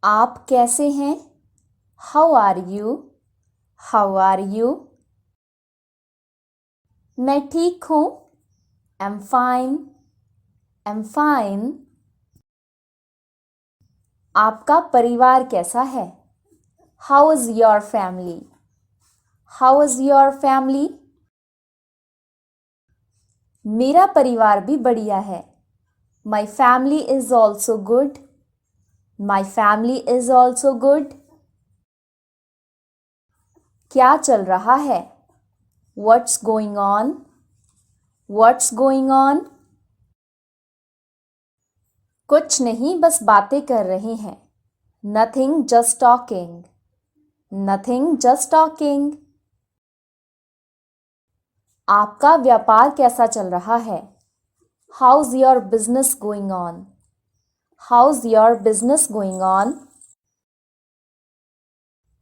आप कैसे हैं? How are you? How are you? मैं ठीक हूँ। Am fine. Am fine. आपका परिवार कैसा है? How is your family? How is your family? मेरा परिवार भी बढ़िया है। My family is also good. My family is also good. क्या चल रहा है? What's going on? What's going on? कुछ नहीं, बस बातें कर रहे हैं। Nothing, just talking. Nothing, just talking. आपका व्यापार कैसा चल रहा है? How's your business going on? How's your business going on?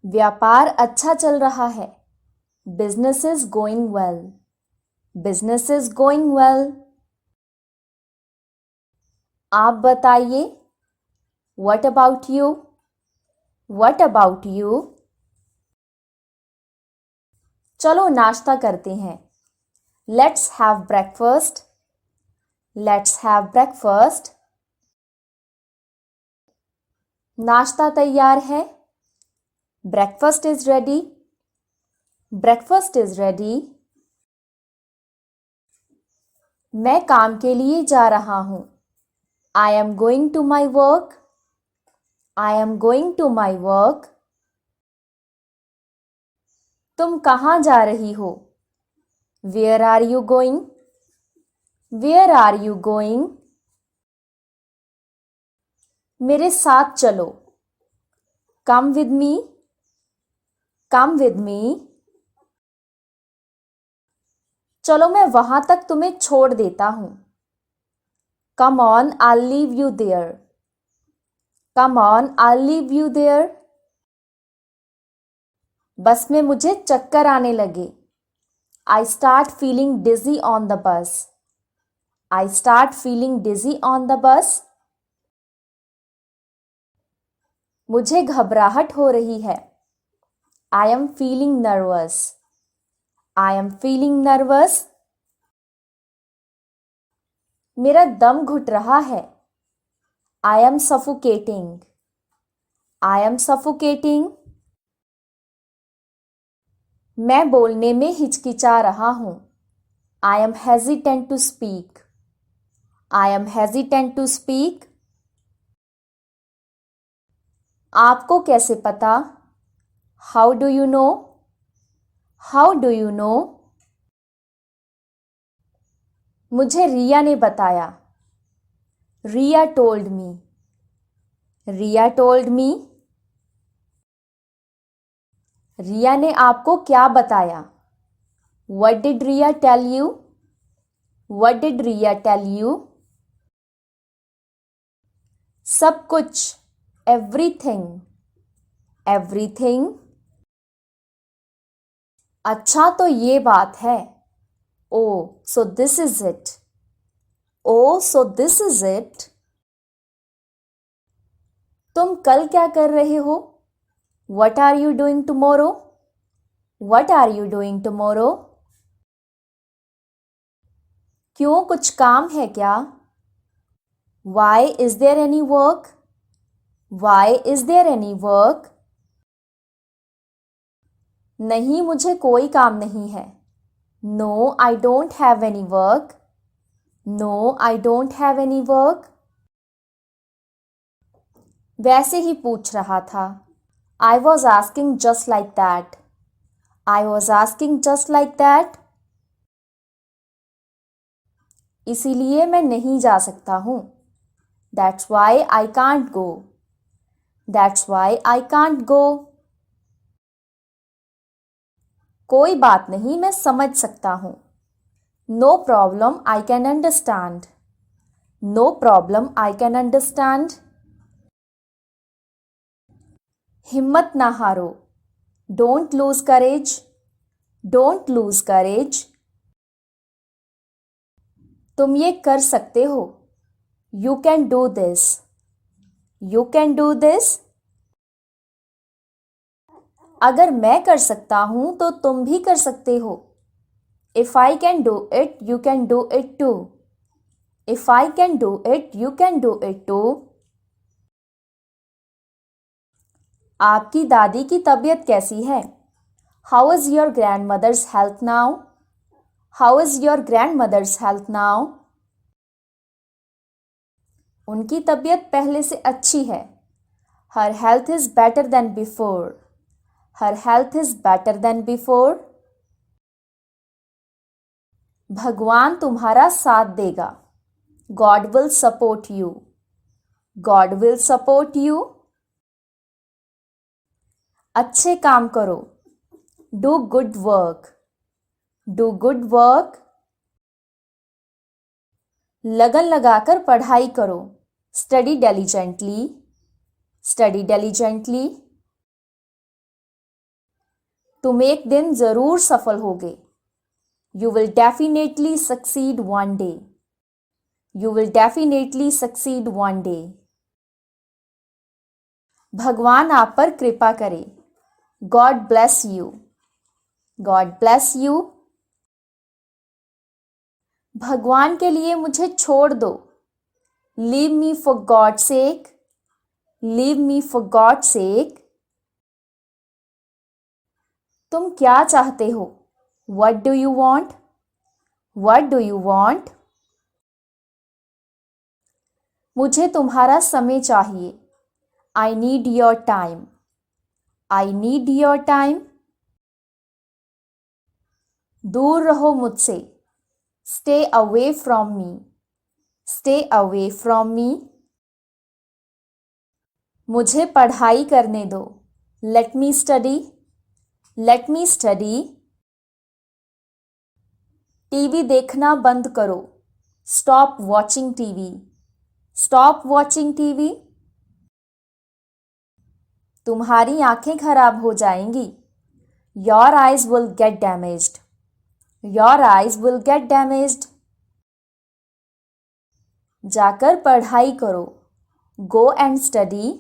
व्यापार अच्छा चल रहा है। Business is going well. Business is going well. आप बताइए। What about you? What about you? चलो नाश्ता करते हैं। Let's have breakfast. Let's have breakfast. नाश्ता तैयार है। Breakfast is ready. Breakfast is ready. मैं काम के लिए जा रहा हूँ। I am going to my work. I am going to my work. तुम कहाँ जा रही हो? Where are you going? Where are you going? मेरे साथ चलो। Come with me. Come with me. चलो मैं वहां तक तुम्हें छोड़ देता हूँ। Come on, I'll leave you there. Come on, I'll leave you there. बस में मुझे चक्कर आने लगे। I start feeling dizzy on the bus. I start feeling dizzy on the bus. मुझे घबराहट हो रही है। I am feeling nervous. I am feeling nervous. मेरा दम घुट रहा है। I am suffocating. I am suffocating. मैं बोलने में हिचकिचा रहा हूँ। I am hesitant to speak. I am hesitant to speak. आपको कैसे पता? How do you know? How do you know? मुझे रिया ने बताया। Riya told me. Riya told me. रिया ने आपको क्या बताया? What did Riya tell you? What did Riya tell you? सब कुछ। Everything. Everything. अच्छा तो ये बात है। Oh, so this is it. Oh, so this is it. तुम कल क्या कर रहे हो? What are you doing tomorrow? What are you doing tomorrow? क्यों, कुछ काम है क्या? Why is there any work? Why is there any work? नहीं, मुझे कोई काम नहीं है। No, I don't have any work. No, I don't have any work. वैसे ही पूछ रहा था। I was asking just like that. I was asking just like that. इसीलिए मैं नहीं जा सकता हूँ। That's why I can't go. That's why I can't go. कोई बात नहीं, मैं समझ सकता हूँ। No problem, I can understand. No problem, I can understand. हिम्मत ना हारो। Don't lose courage. Don't lose courage. तुम ये कर सकते हो। You can do this. You can do this. अगर मैं कर सकता हूँ तो तुम भी कर सकते हो. If I can do it, you can do it too. If I can do it, you can do it too. आपकी दादी की तबीयत कैसी है? How is your grandmother's health now? How is your grandmother's health now? उनकी तबीयत पहले से अच्छी है. Her health is better than before. Her health is better than before. भगवान तुम्हारा साथ देगा. God will support you. God will support you. अच्छे काम करो. Do good work. Do good work. लगन लगाकर पढ़ाई करो. Study diligently. Study diligently. तुम एक दिन जरूर सफल होगे. You will definitely succeed one day. You will definitely succeed one day. भगवान आप पर कृपा करे. God bless you. God bless you. भगवान के लिए मुझे छोड़ दो. Leave me for God's sake. Leave me for God's sake. तुम क्या चाहते हो? What do you want? What do you want? मुझे तुम्हारा समय चाहिए. I need your time. I need your time. दूर रहो मुझसे. Stay away from me. Stay away from me. मुझे पढ़ाई करने दो. Let me study. Let me study. TV देखना बंद करो. Stop watching TV. Stop watching TV. तुम्हारी आंखें खराब हो जाएंगी. Your eyes will get damaged. Your eyes will get damaged. जाकर पढ़ाई करो. Go and study.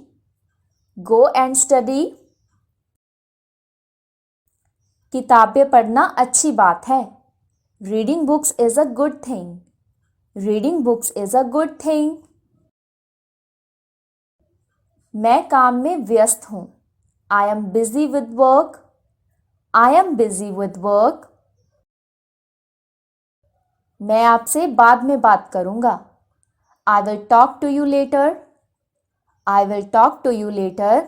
Go and study. किताबें पढ़ना अच्छी बात है. Reading books is a good thing. Reading books is a good thing. मैं काम में व्यस्त हूँ. I am busy with work. I am busy with work. मैं आपसे बाद में बात करूँगा. I will talk to you later. I will talk to you later.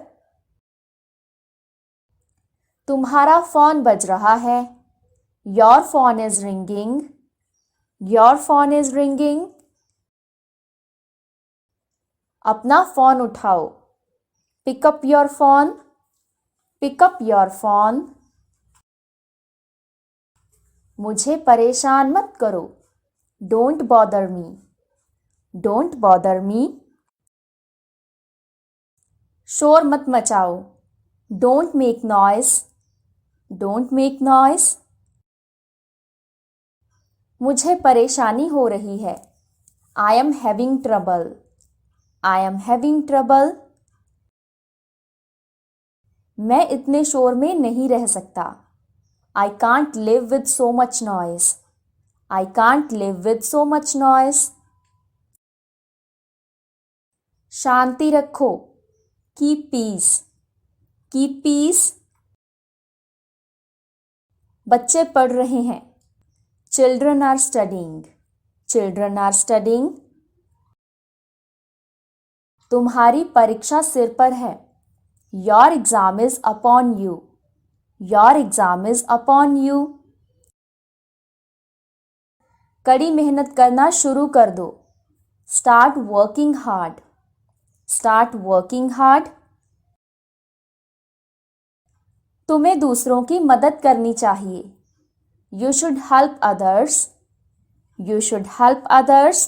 तुम्हारा फोन बज रहा है. Your phone is ringing. Your phone is ringing. अपना फोन उठाओ. Pick up your phone. Pick up your phone. मुझे परेशान मत करो. Don't bother me. Don't bother me. शोर मत मचाओ. Don't make noise. Don't make noise. मुझे परेशानी हो रही है. I am having trouble. I am having trouble. मैं इतने शोर में नहीं रह सकता. I can't live with so much noise. I can't live with so much noise. शांति रखो. Keep peace. Keep peace. बच्चे पढ़ रहे हैं. Children are studying. Children are studying. तुम्हारी परीक्षा सिर पर है. Your exam is upon you. Your exam is upon you. कड़ी मेहनत करना शुरू कर दो. Start working hard. Start working hard. तुम्हें दूसरों की मदद करनी चाहिए. You should help others. You should help others.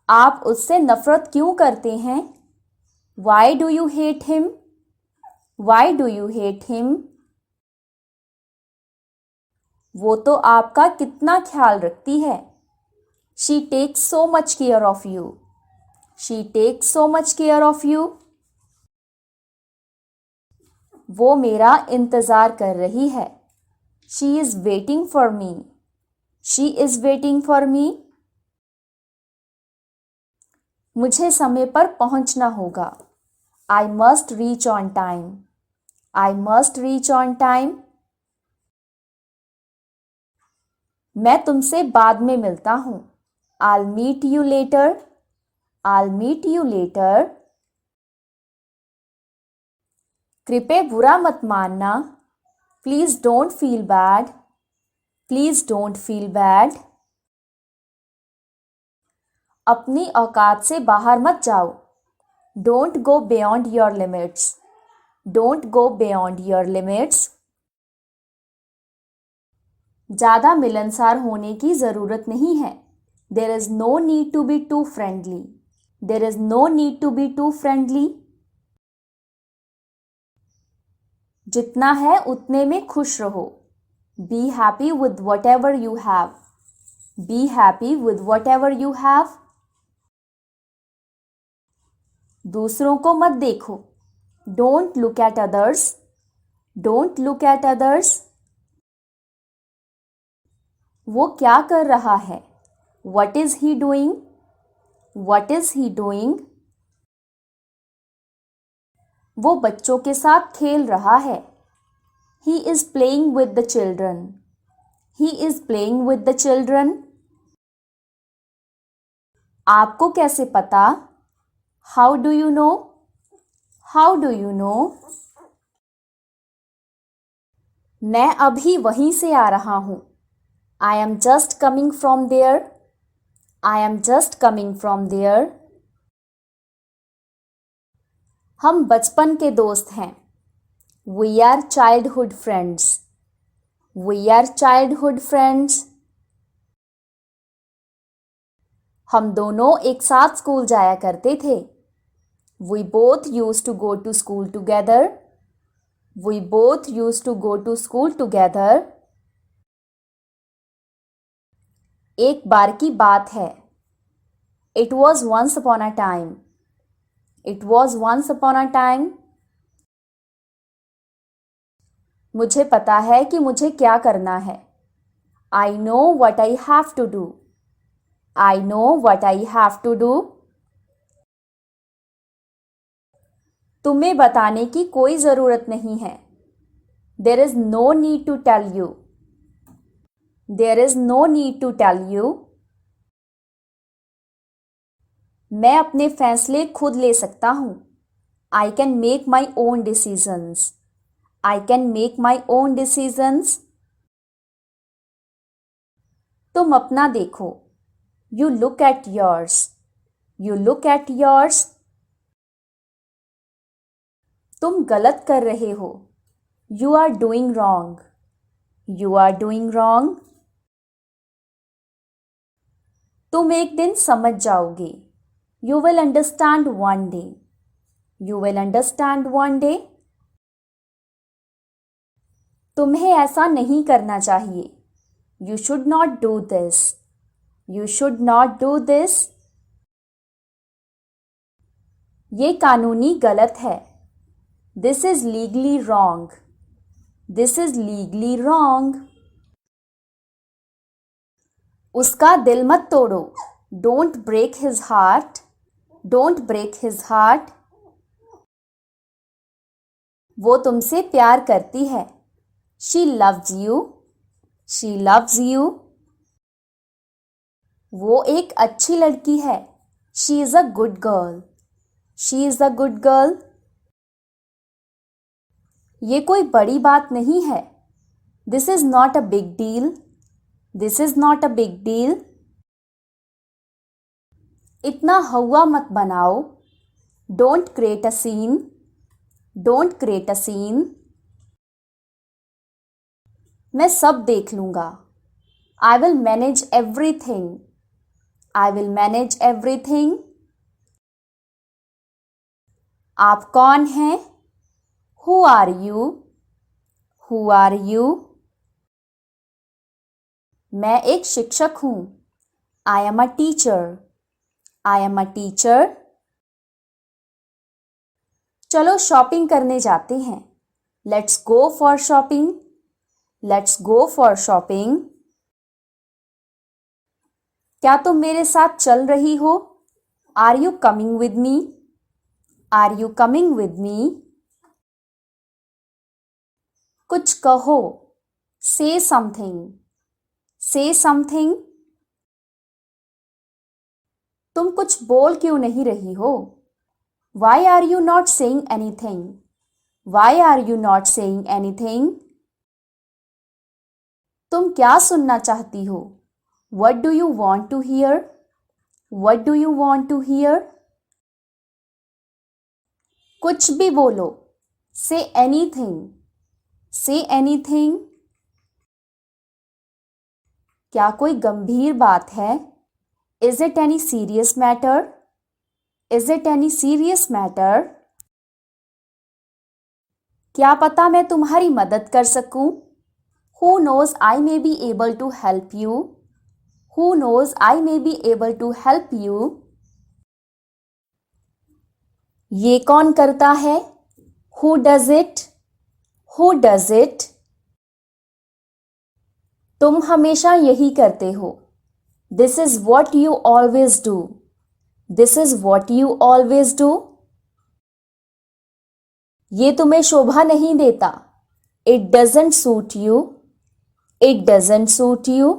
आप उससे नफरत क्यों करते हैं? Why do you hate him? Why do you hate him? वो तो आपका कितना ख्याल रखती है. She takes so much care of you. She takes so much care of you. वो मेरा इंतज़ार कर रही है. She is waiting for me. She is waiting for me. मुझे समय पर पहुंचना होगा. I must reach on time. I must reach on time. मैं तुमसे बाद में मिलता हूँ. I'll meet you later. I'll meet you later. कृपया बुरा मत मानना. Please don't feel bad. Please don't feel bad. अपनी औकात से बाहर मत जाओ. Don't go beyond your limits. Don't go beyond your limits. ज़्यादा मिलनसार होने की ज़रूरत नहीं है. There is no need to be too friendly. There is no need to be too friendly. जितना है उतने में खुश रहो. Be happy with whatever you have. Be happy with whatever you have. दूसरों को मत देखो. Don't look at others. Don't look at others. वो क्या कर रहा है? What is he doing? What is he doing? वो बच्चों के साथ खेल रहा है. He is playing with the children. He is playing with the children. आपको कैसे पता? How do you know? How do you know? मैं अभी वहीं से आ रहा हूँ. I am just coming from there. I am just coming from there. हम बचपन के दोस्त हैं. We are childhood friends. We are childhood friends. हम दोनों एक साथ स्कूल जाया करते थे. We both used to go to school together. We both used to go to school together. एक बार की बात है. It was once upon a time. It was once upon a time. मुझे पता है कि मुझे क्या करना है. I know what I have to do. I know what I have to do. तुम्हें बताने की कोई ज़रूरत नहीं है. There is no need to tell you. There is no need to tell you. मैं अपने फैसले खुद ले सकता हूँ. I can make my own decisions. I can make my own decisions. तुम अपना देखो. You look at yours. You look at yours. तुम गलत कर रहे हो. You are doing wrong. You are doing wrong. तुम एक दिन समझ जाओगे. You will understand one day. You will understand one day. तुम्हें ऐसा नहीं करना चाहिए. You should not do this. You should not do this. ये कानूनी गलत है. This is legally wrong. This is legally wrong. उसका दिल मत तोड़ो. Don't break his heart. Don't break his heart. वो तुमसे प्यार करती है. She loves you. She loves you. वो एक अच्छी लड़की है. She is a good girl. She is a good girl. ये कोई बड़ी बात नहीं है. This is not a big deal. This is not a big deal. इतना हवा मत बनाओ. Don't create a scene. Don't create a scene. मैं सब देख लूँगा. I will manage everything. I will manage everything. आप कौन हैं? Who are you? Who are you? मैं एक शिक्षक हूँ. I am a teacher. I am a teacher. चलो शॉपिंग करने जाते हैं. Let's go for shopping. Let's go for shopping. क्या तुम मेरे साथ चल रही हो? Are you coming with me? Are you coming with me? कुछ कहो. Say something. Say something. तुम कुछ बोल क्यों नहीं रही हो? Why are you not saying anything? Why are you not saying anything? तुम क्या सुनना चाहती हो? What do you want to hear? What do you want to hear? कुछ भी बोलो. Say anything. Say anything. क्या कोई गंभीर बात है? Is it any serious matter? Is it any serious matter? क्या पता मैं तुम्हारी मदद कर सकूं? Who knows I may be able to help you? Who knows I may be able to help you? ये कौन करता है? Who does it? Who does it? तुम हमेशा यही करते हो. This is what you always do. This is what you always do. ये तुम्हें शोभा नहीं देता. It doesn't suit you. It doesn't suit you.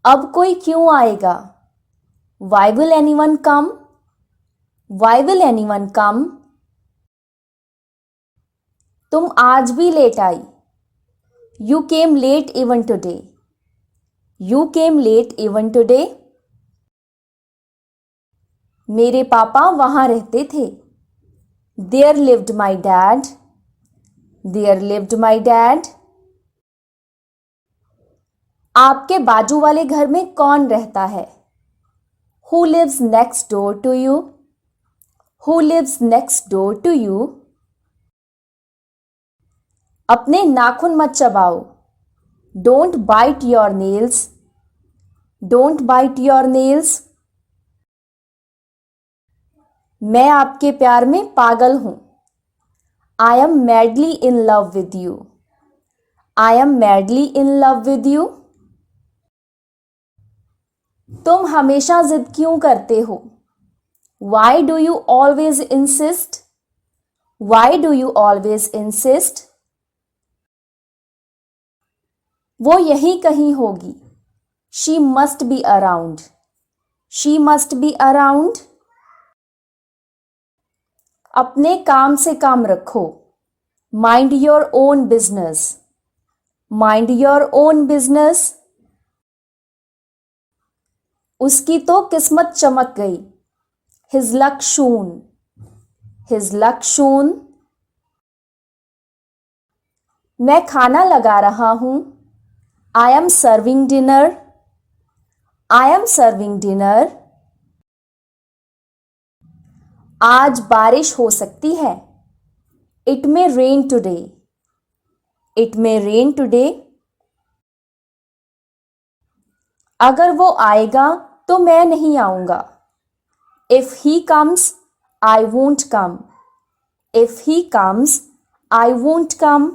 अब कोई क्यों आएगा? Why will anyone come? Why will anyone come? तुम आज भी लेट आई. You came late even today. You came late even today. मेरे पापा वहां रहते थे. There lived my dad. There lived my dad. आपके बाजू वाले घर में कौन रहता है? Who lives next door to you? Who lives next door to you? अपने नाखून मत चबाओ. Don't bite your nails. Don't bite your nails. मैं आपके प्यार में पागल हूं. I am madly in love with you. I am madly in love with you. तुम हमेशा जिद क्यों करते हो? Why do you always insist? Why do you always insist? वो यहीं कहीं होगी. She must be around. She must be around. अपने काम से काम रखो. Mind your own business. Mind your own business. उसकी तो किस्मत चमक गई. His luck shone. His luck shone. मैं खाना लगा रहा हूं. I am serving dinner. I am serving dinner. आज बारिश हो सकती है. It may rain today. It may rain today. अगर वो आएगा तो मैं नहीं आऊंगा. If he comes, I won't come. If he comes, I won't come.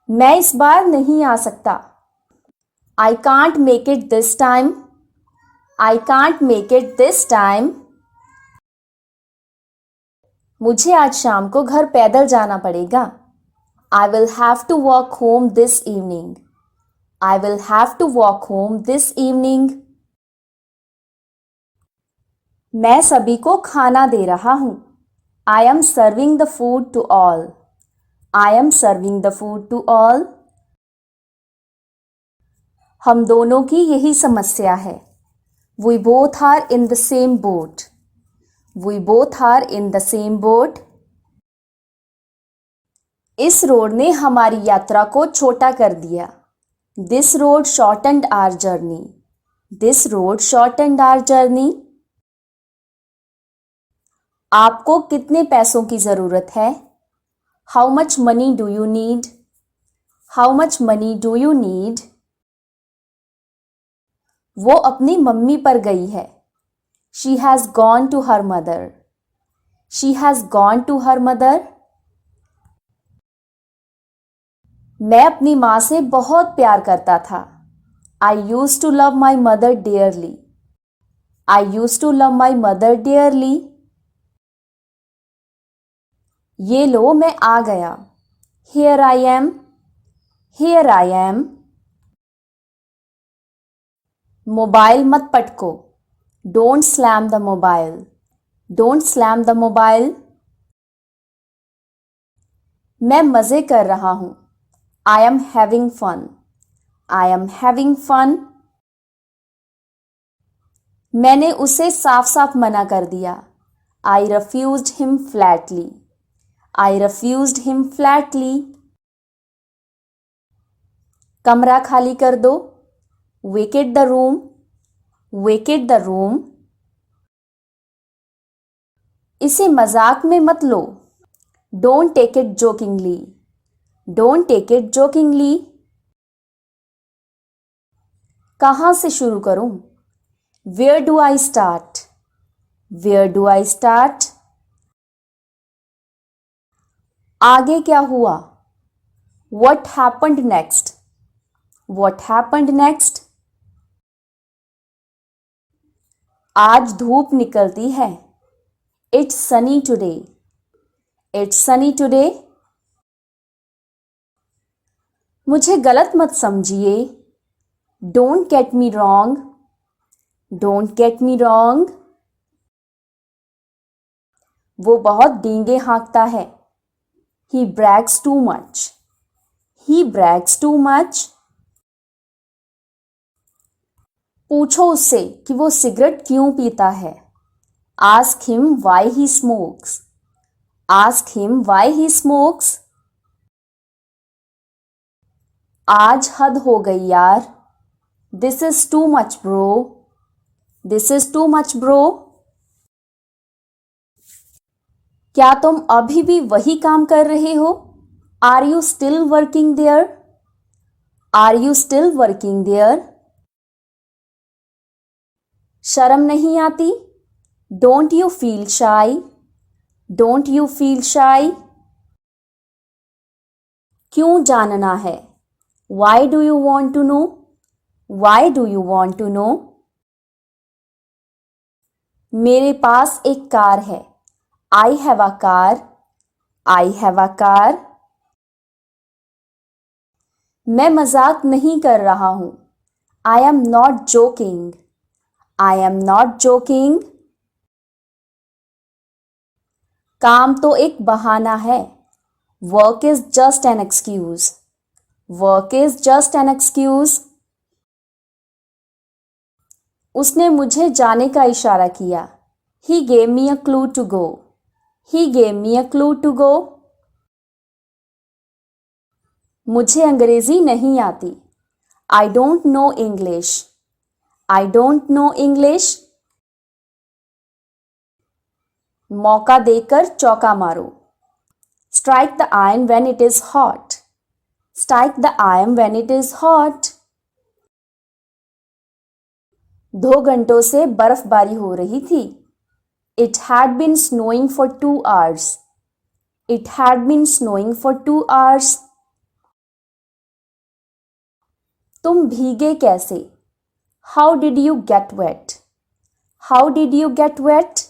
मैं इस बार नहीं आ सकता. I can't make it this time. I can't make it this time. मुझे आज शाम को घर पैदल जाना पड़ेगा. I will have to walk home this evening. I will have to walk home this evening. मैं सभी को खाना दे रहा हूं. I am serving the food to all. I am serving the food to all. हम दोनों की यही समस्या है. We both are in the same boat. We both are in the same boat. इस रोड ने हमारी यात्रा को छोटा कर दिया. This road shortened our journey. This road shortened our journey. आपको कितने पैसों की जरूरत है? How much money do you need? How much money do you need? वो अपनी मम्मी पर गई है. She has gone to her mother. She has gone to her mother. मैं अपनी माँ से बहुत प्यार करता था. I used to love my mother dearly. I used to love my mother dearly. ये लो मैं आ गया. Here I am. Here I am. Mobile मत पटको. Don't slam the mobile. Don't slam the mobile. मैं मजे कर रहा हूं. I am having fun. I am having fun. मैंने उसे साफ साफ मना कर दिया. I refused him flatly. I refused him flatly. कमरा खाली कर दो. Vacate the room. Vacate the room. इसे मजाक में मत लो. Don't take it jokingly. Don't take it jokingly. कहाँ से शुरू करूं? Where do I start? Where do I start? आगे क्या हुआ? What happened next? What happened next? आज धूप निकलती है. It's sunny today. It's sunny today. मुझे गलत मत समझिए. Don't get me wrong. Don't get me wrong. वो बहुत डींगे हाँकता है. He brags too much. He brags too much. पूछो उससे कि वो सिगरेट क्यों पीता है. Ask him why he smokes. Ask him why he smokes. आज हद हो गई यार. This is too much bro. This is too much bro. क्या तुम अभी भी वही काम कर रहे हो? Are you still working there? Are you still working there? शर्म नहीं आती? Don't you feel shy? Don't you feel shy? क्यों जानना है? Why do you want to know? Why do you want to know? मेरे पास एक कार है. I have a car. I have a car. मैं मजाक नहीं कर रहा हूं. I am not joking. I am not joking. काम तो एक बहाना है. Work is just an excuse. Work is just an excuse. उसने मुझे जाने का इशारा किया. He gave me a clue to go. He gave me a clue to go. मुझे अंग्रेजी नहीं आती. I don't know English. I don't know English. मौका देकर चौका मारो. Strike the iron when it is hot. Strike the iron when it is hot. 2 घंटों से बर्फबारी हो रही थी. It had been snowing for 2 hours. It had been snowing for 2 hours. तुम भीगे कैसे? How did you get wet? How did you get wet?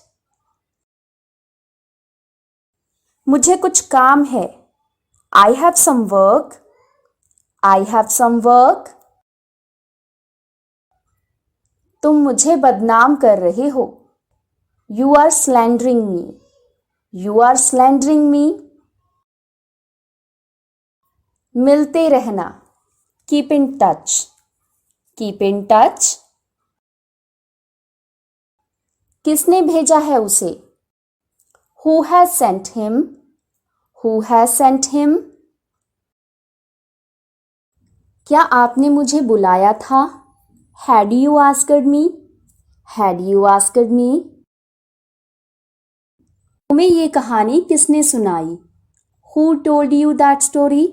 मुझे कुछ काम है. I have some work. I have some work. तुम मुझे बदनाम कर रहे हो. You are slandering me. You are slandering me. मिलते रहना. Keep in touch. Keep in touch. किसने भेजा है उसे? Who has sent him? Who has sent him? क्या आपने मुझे बुलाया था? Had you asked me? Had you asked me? तुम्हें ये कहानी किसने सुनाई? Who told you that story?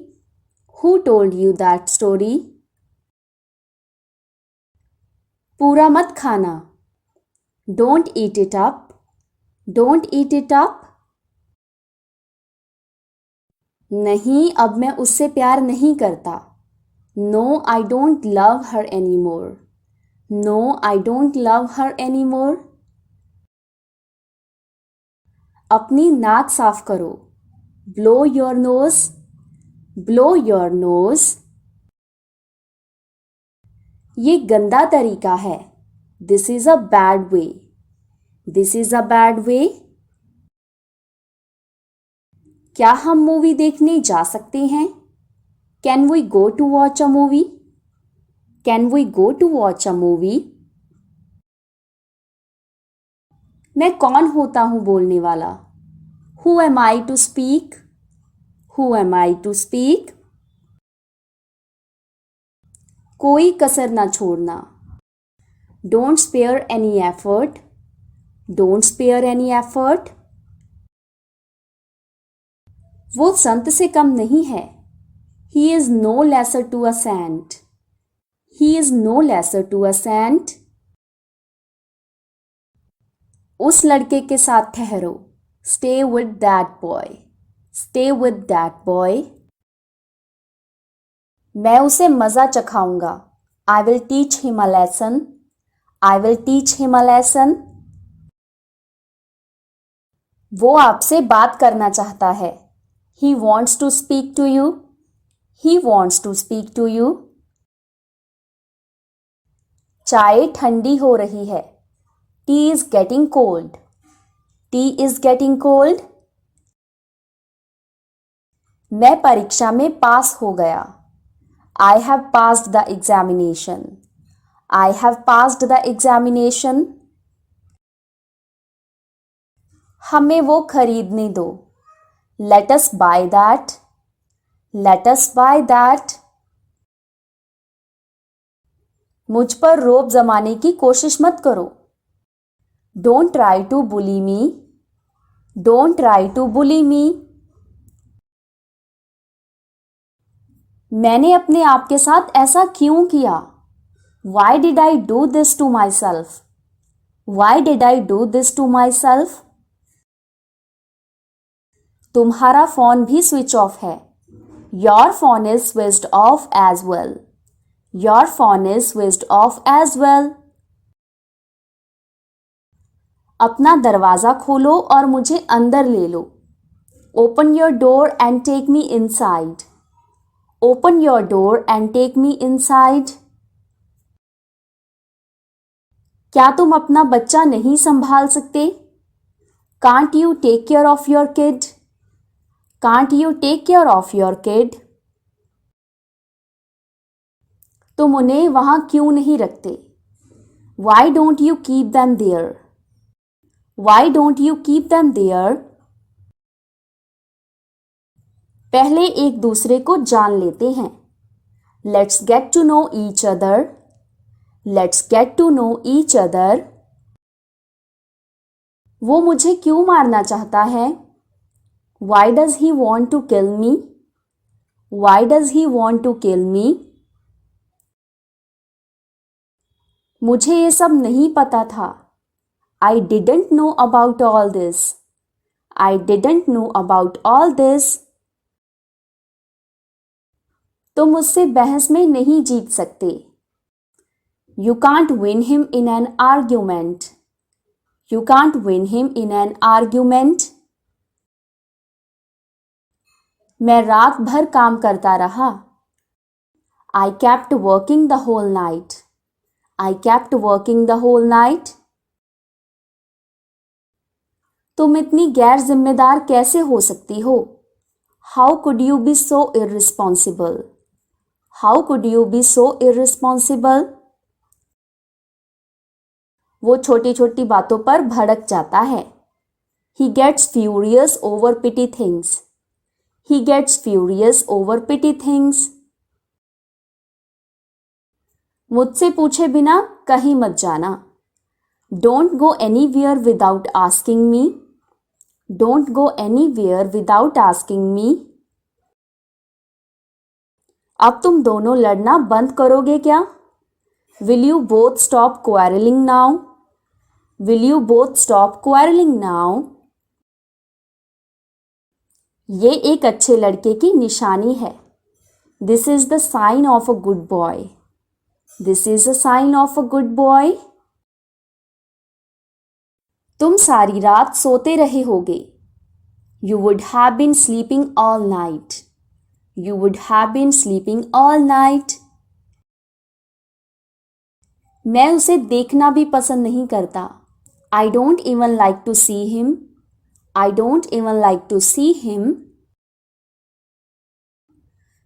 Who told you that story? पूरा मत खाना. Don't eat it up. Don't eat it up. नहीं, अब मैं उससे प्यार नहीं करता. No, I don't love her anymore. No, I don't love her anymore. अपनी नाक साफ करो. Blow your nose. Blow your nose. ये गंदा तरीका है. This is a bad way. This is a bad way. क्या हम मूवी देखने जा सकते हैं? Can we go to watch a movie? Can we go to watch a movie? मैं कौन होता हूँ बोलने वाला? Who am I to speak? Who am I to speak? कोई कसर ना छोड़ना. Don't spare any effort. Don't spare any effort. वो संत से कम नहीं है. He is no lesser to a saint. He is no lesser to a saint. उस लड़के के साथ ठहरो. Stay with that boy. Stay with that boy. मैं उसे मज़ा चखाऊंगा. I will teach him a lesson. I will teach him a lesson. वो आपसे बात करना चाहता है. He wants to speak to you. He wants to speak to you. चाय ठंडी हो रही है. Tea is getting cold. Tea is getting cold. मैं परीक्षा में पास हो गया. I have passed the examination. I have passed the examination. हमें वो खरीदने दो. Let us buy that. Let us buy that. मुझ पर रोब जमाने की कोशिश मत करो. Don't try to bully me. Don't try to bully me. मैंने अपने आप के साथ ऐसा क्यों किया? Why did I do this to myself? Why did I do this to myself? तुम्हारा फोन भी स्विच ऑफ है. Your phone is switched off as well. Your phone is switched off as well. अपना दरवाज़ा खोलो और मुझे अंदर ले लो. Open your door and take me inside. Open your door and take me inside. क्या तुम अपना बच्चा नहीं संभाल सकते? Can't you take care of your kid? Can't you take care of your kid? तुम उन्हें वहां क्यों नहीं रखते? Why don't you keep them there? Why don't you keep them there? पहले एक दूसरे को जान लेते हैं. Let's get to know each other. Let's get to know each other. वो मुझे क्यों मारना चाहता है? Why does he want to kill me? Why does he want to kill me? मुझे ये सब नहीं पता था. I didn't know about all this. I didn't know about all this. तुम उससे बहस में नहीं जीत सकते. You can't win him in an argument. You can't win him in an argument. मैं रात भर काम करता रहा. I kept working the whole night. I kept working the whole night. तुम इतनी गैर जिम्मेदार कैसे हो सकती हो? How could you be so irresponsible? How could you be so irresponsible? वो छोटी छोटी बातों पर भड़क जाता है. He gets furious over petty things. He gets furious over petty things. मुझसे पूछे बिना कहीं मत जाना. Don't go anywhere without asking me. Don't go anywhere without asking me. अब तुम दोनों लड़ना बंद करोगे क्या? Will you both stop quarreling now? Will you both stop quarreling now? ये एक अच्छे लड़के की निशानी है. This is the sign of a good boy. This is a sign of a good boy. तुम सारी रात सोते रहे होगे. You would have been sleeping all night. You would have been sleeping all night. मैं उसे देखना भी पसंद नहीं करता. I don't even like to see him. I don't even like to see him.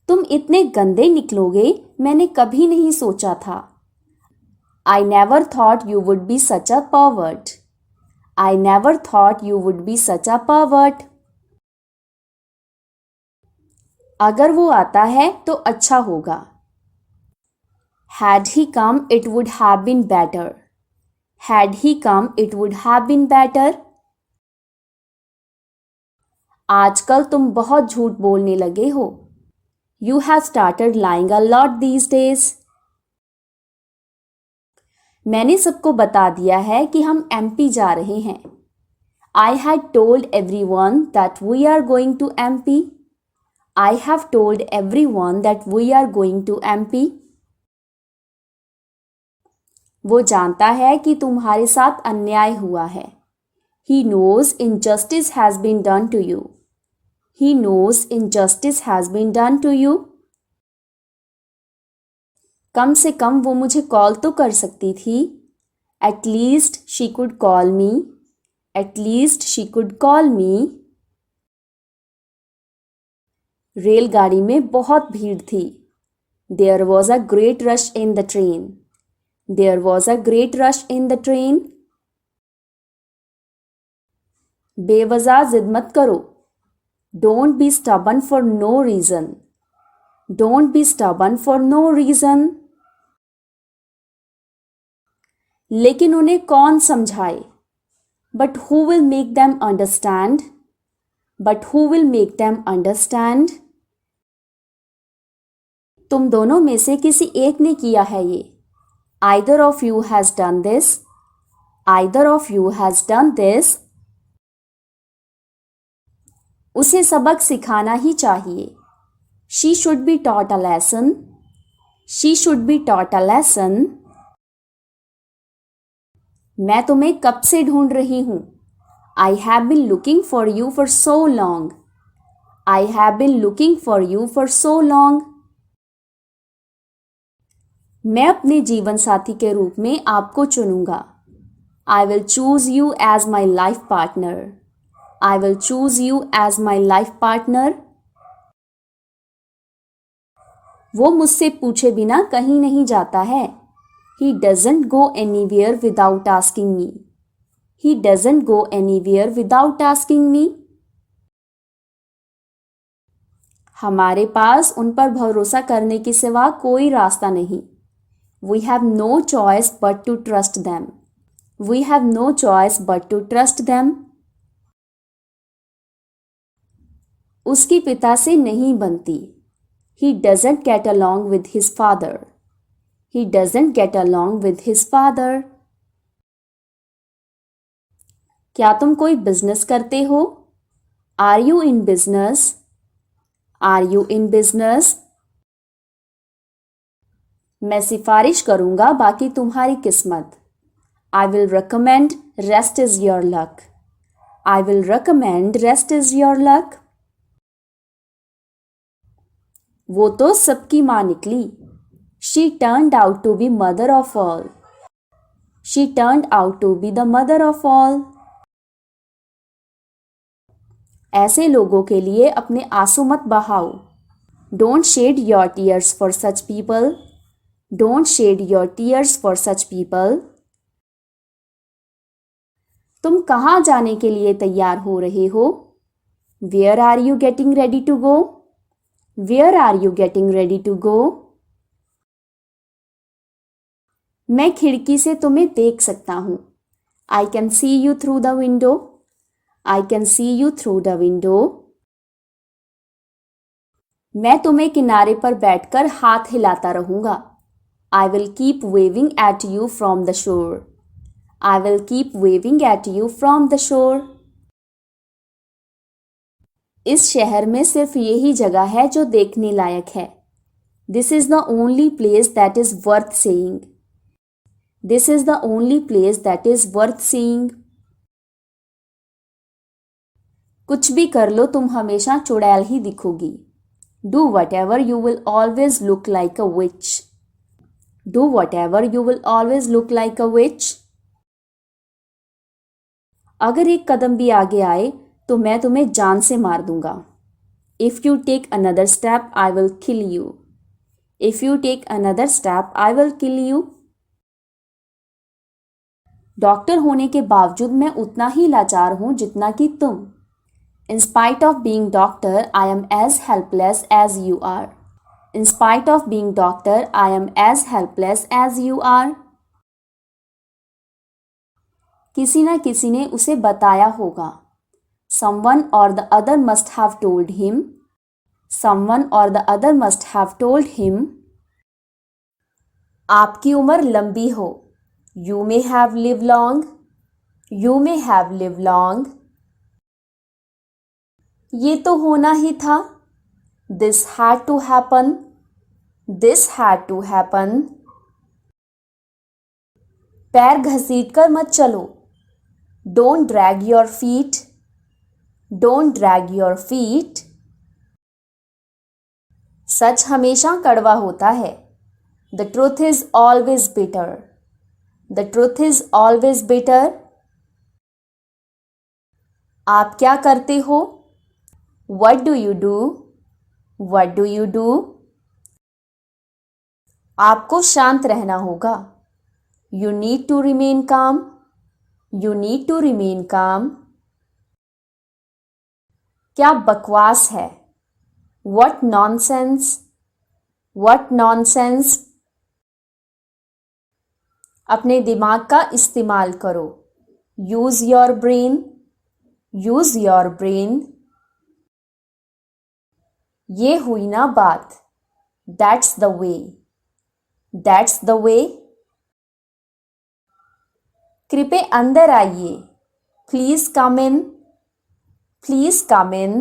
तुम इतने गंदे निकलोगे मैंने कभी नहीं सोचा था. I never thought you would be such a pervert. I never thought you would be such a pervert. अगर वो आता है तो अच्छा होगा. Had he come, it would have been better. Had he come, it would have been better. आजकल तुम बहुत झूठ बोलने लगे हो. You have started lying a lot these days. मैंने सबको बता दिया है कि हम MP जा रहे हैं. I had told everyone that we are going to MP. I have told everyone that we are going to MP. वो जानता है कि तुम्हारे साथ अन्याय हुआ है. He knows injustice has been done to you. He knows injustice has been done to you. कम से कम वो मुझे कॉल तो कर सकती थी. At least she could call me. At least she could call me. रेलगाड़ी में बहुत भीड़ थी. There was a great rush in the train. There was a great rush in the train. बेवजह जिद मत करो. Don't be stubborn for no reason. Don't be stubborn for no reason. लेकिन उन्हें कौन समझाए? But who will make them understand? But who will make them understand? तुम दोनों में से किसी एक ने किया है ये. Either of you has done this. Either of you has done this. उसे सबक सिखाना ही चाहिए. She should be taught a lesson. She should be taught a lesson. मैं तुम्हें कब से ढूंढ रही हूं. I have been looking for you for so long. I have been looking for you for so long. मैं अपने जीवन साथी के रूप में आपको चुनूंगा. I will choose you as my life partner. I will choose you as my life partner. वो मुझसे पूछे बिना कहीं नहीं जाता है. He doesn't go anywhere without asking me. He doesn't go anywhere without asking me. हमारे पास उन पर भरोसा करने के सिवा कोई रास्ता नहीं. We have no choice but to trust them. We have no choice but to trust them. उसकी पिता से नहीं बनती. He doesn't get along with his father. He doesn't get along with his father. क्या तुम कोई बिजनेस करते हो? Are you in business? Are you in business? मैं सिफारिश करूंगा बाकी तुम्हारी किस्मत. I will recommend, rest is your luck. I will recommend, rest is your luck. वो तो सबकी माँ निकली. She turned out to be mother of all. She turned out to be the mother of all. ऐसे लोगों के लिए अपने आंसू मत बहाओ. Don't shed your tears for such people. Don't shed your tears for such people. तुम कहाँ जाने के लिए तैयार हो रहे हो? Where are you getting ready to go? Where are you getting ready to go? मैं खिड़की से तुम्हें देख सकता हूँ. I can see you through the window. I can see you through the window. मैं तुम्हें किनारे पर बैठकर हाथ हिलाता रहूंगा. I will keep waving at you from the shore. I will keep waving at you from the shore. इस शहर में सिर्फ यही जगह है जो देखने लायक है. This is the only place that is worth seeing. This is the only place that is worth seeing. कुछ भी कर लो तुम हमेशा चुड़ैल ही दिखोगी. Do whatever, you will always look like a witch. Do whatever, you will always look like a witch. अगर एक कदम भी आगे आए तो मैं तुम्हें जान से मार दूंगा. If you take another step, I will kill you. If you take another step, I will kill you. Doctor होने के बावजूद मैं उतना ही लाचार हूं जितना कि तुम. In spite of being doctor, I am as helpless as you are. In spite of being doctor, I am as helpless as you are. किसी न किसी ने उसे बताया होगा. Someone or the other must have told him. Someone or the other must have told him. आपकी उम्र लंबी हो. You may have lived long. You may have lived long. ये तो होना ही था. This had to happen. This had to happen. पैर घसीटकर मत चलो. Don't drag your feet. Don't drag your feet. सच हमेशा कड़वा होता है. The truth is always bitter. The truth is always bitter. आप क्या करते हो? What do you do? What do you do? आपको शांत रहना होगा. You need to remain calm. You need to remain calm. क्या बकवास है? What nonsense. What nonsense. अपने दिमाग का इस्तेमाल करो. Use your brain. Use your brain. ये हुई ना बात. That's the way. That's the way. कृपया अंदर आइए. Please come in. Please come in.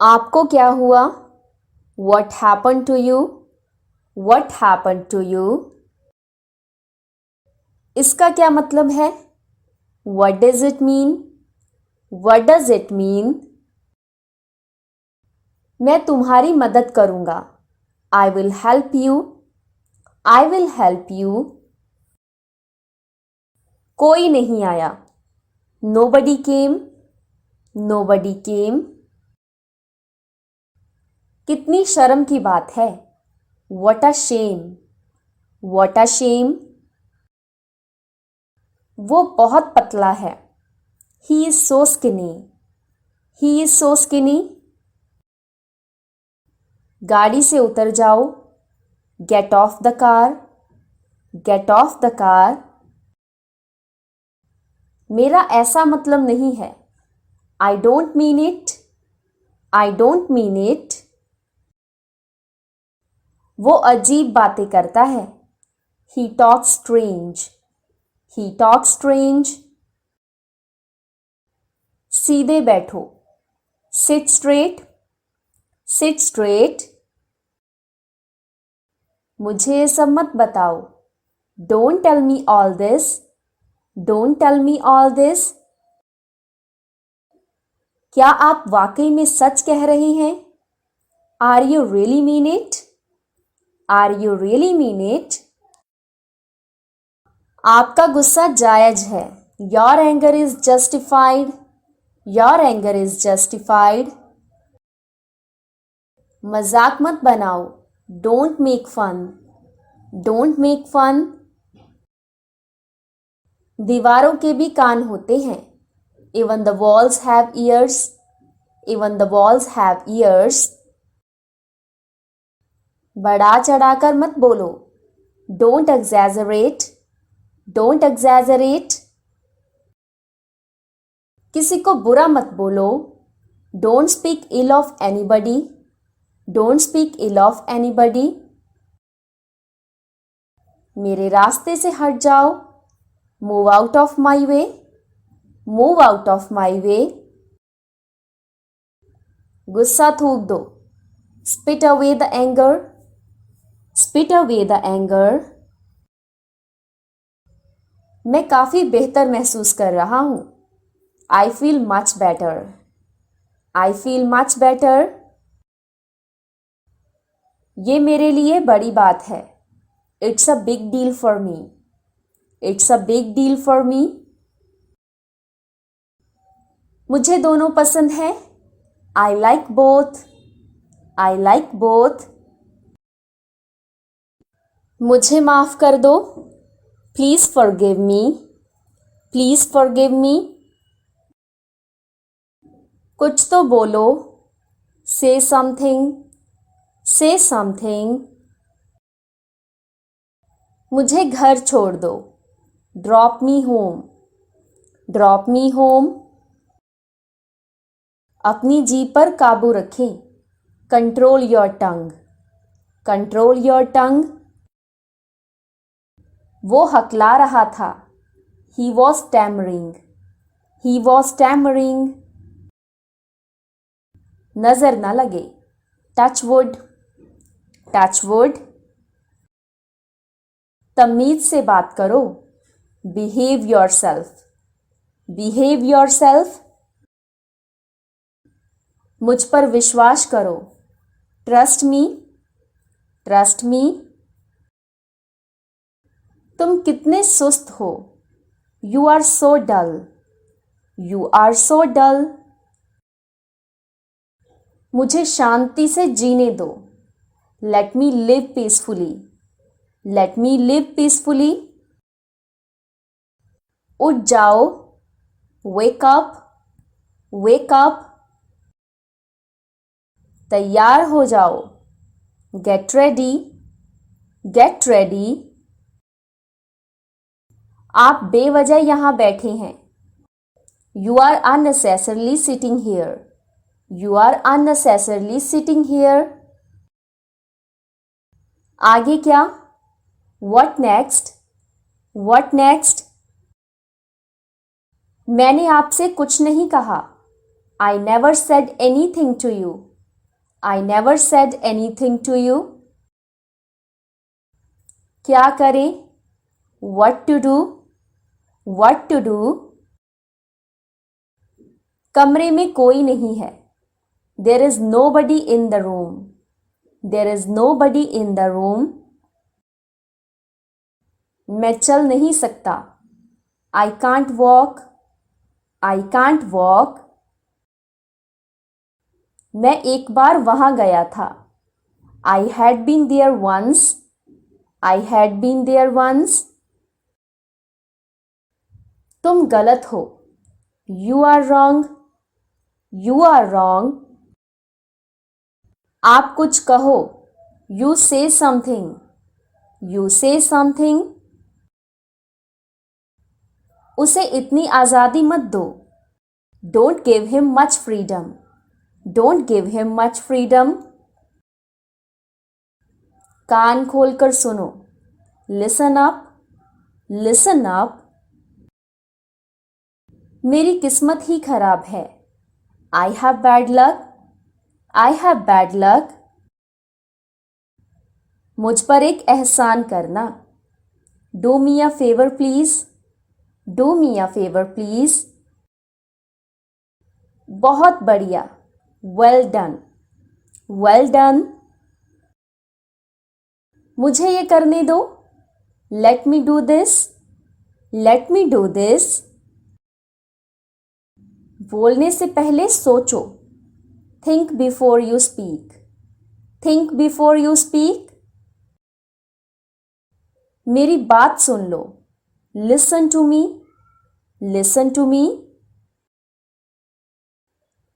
आपको क्या हुआ? What happened to you? What happened to you? इसका क्या मतलब है? What does it mean? What does it mean? मैं तुम्हारी मदद करूंगा. I will help you. I will help you. कोई नहीं आया. Nobody came. Nobody came. कितनी शर्म की बात है. What a shame. What a shame. वो बहुत पतला है. He is so skinny. He is so skinny. गाड़ी से उतर जाओ. Get off the car. Get off the car. मेरा ऐसा मतलब नहीं है. I don't mean it. I don't mean it. वो अजीब बातें करता है. He talks strange. He talks strange. सीधे बैठो. Sit straight. Sit straight. मुझे ये सब मत बताओ. Don't tell me all this. Don't tell me all this. क्या आप वाकई में सच कह रहे हैं? Are you really mean it? Are you really mean it? आपका गुस्सा जायज है. Your anger is justified. Your anger is justified. मजाक मत बनाओ. Don't make fun. Don't make fun. दीवारों के भी कान होते हैं. Even the walls have ears. Even the walls have ears. बढ़ा चढ़ाकर मत बोलो. Don't exaggerate. Don't exaggerate. किसी को बुरा मत बोलो. Don't speak ill of anybody. Don't speak ill of anybody. मेरे रास्ते से हट जाओ. Move out of my way. Move out of my way. गुस्सा थूक दो. Spit away the anger. Spit away the anger. मैं काफ़ी बेहतर महसूस कर रहा हूँ. I feel much better. I feel much better. ये मेरे लिए बड़ी बात है. It's a big deal for me. It's a big deal for me. मुझे दोनों पसंद है. I like both. I like both. मुझे माफ़ कर दो. Please forgive me. Please forgive me. कुछ तो बोलो. Say something. Say something. मुझे घर छोड़ दो. Drop me home. Drop me home. अपनी जीभ पर काबू रखें. Control your tongue. Control your tongue. वो हकला रहा था. He was stammering. He was stammering. नजर न लगे. Touch wood. Touch wood. तमीज से बात करो. Behave yourself. Behave yourself. मुझ पर विश्वास करो. Trust me. Trust me. तुम कितने सुस्त हो. You are so dull. You are so dull. मुझे शांति से जीने दो. Let me live peacefully. Let me live peacefully. उठ जाओ. Wake up. Wake up. तैयार हो जाओ. Get ready. Get ready. आप बेवजह यहाँ बैठे हैं. You are unnecessarily sitting here. You are unnecessarily sitting here. आगे क्या? What next? What next? मैंने आपसे कुछ नहीं कहा. I never said anything to you. I never said anything to you. क्या करें? What to do? What to do? कमरे में कोई नहीं है. There is nobody in the room. There is nobody in the room. मैं चल नहीं सकता. I can't walk. I can't walk. मैं एक बार वहाँ गया था. I had been there once. I had been there once. तुम गलत हो. You are wrong. You are wrong. आप कुछ कहो. You say something. You say something. उसे इतनी आज़ादी मत दो. Don't give him much freedom. Don't give him much freedom. कान खोलकर सुनो. Listen up. Listen up. मेरी किस्मत ही खराब है. I have bad luck. I have bad luck. मुझ पर एक एहसान करना. Do me a favor please. Do me a favor please. बहुत बढ़िया. Well done. Well done. मुझे ये करने दो. Let me do this. Let me do this. बोलने से पहले सोचो. Think before you speak. Think before you speak. मेरी बात सुन लो. Listen to me. Listen to me.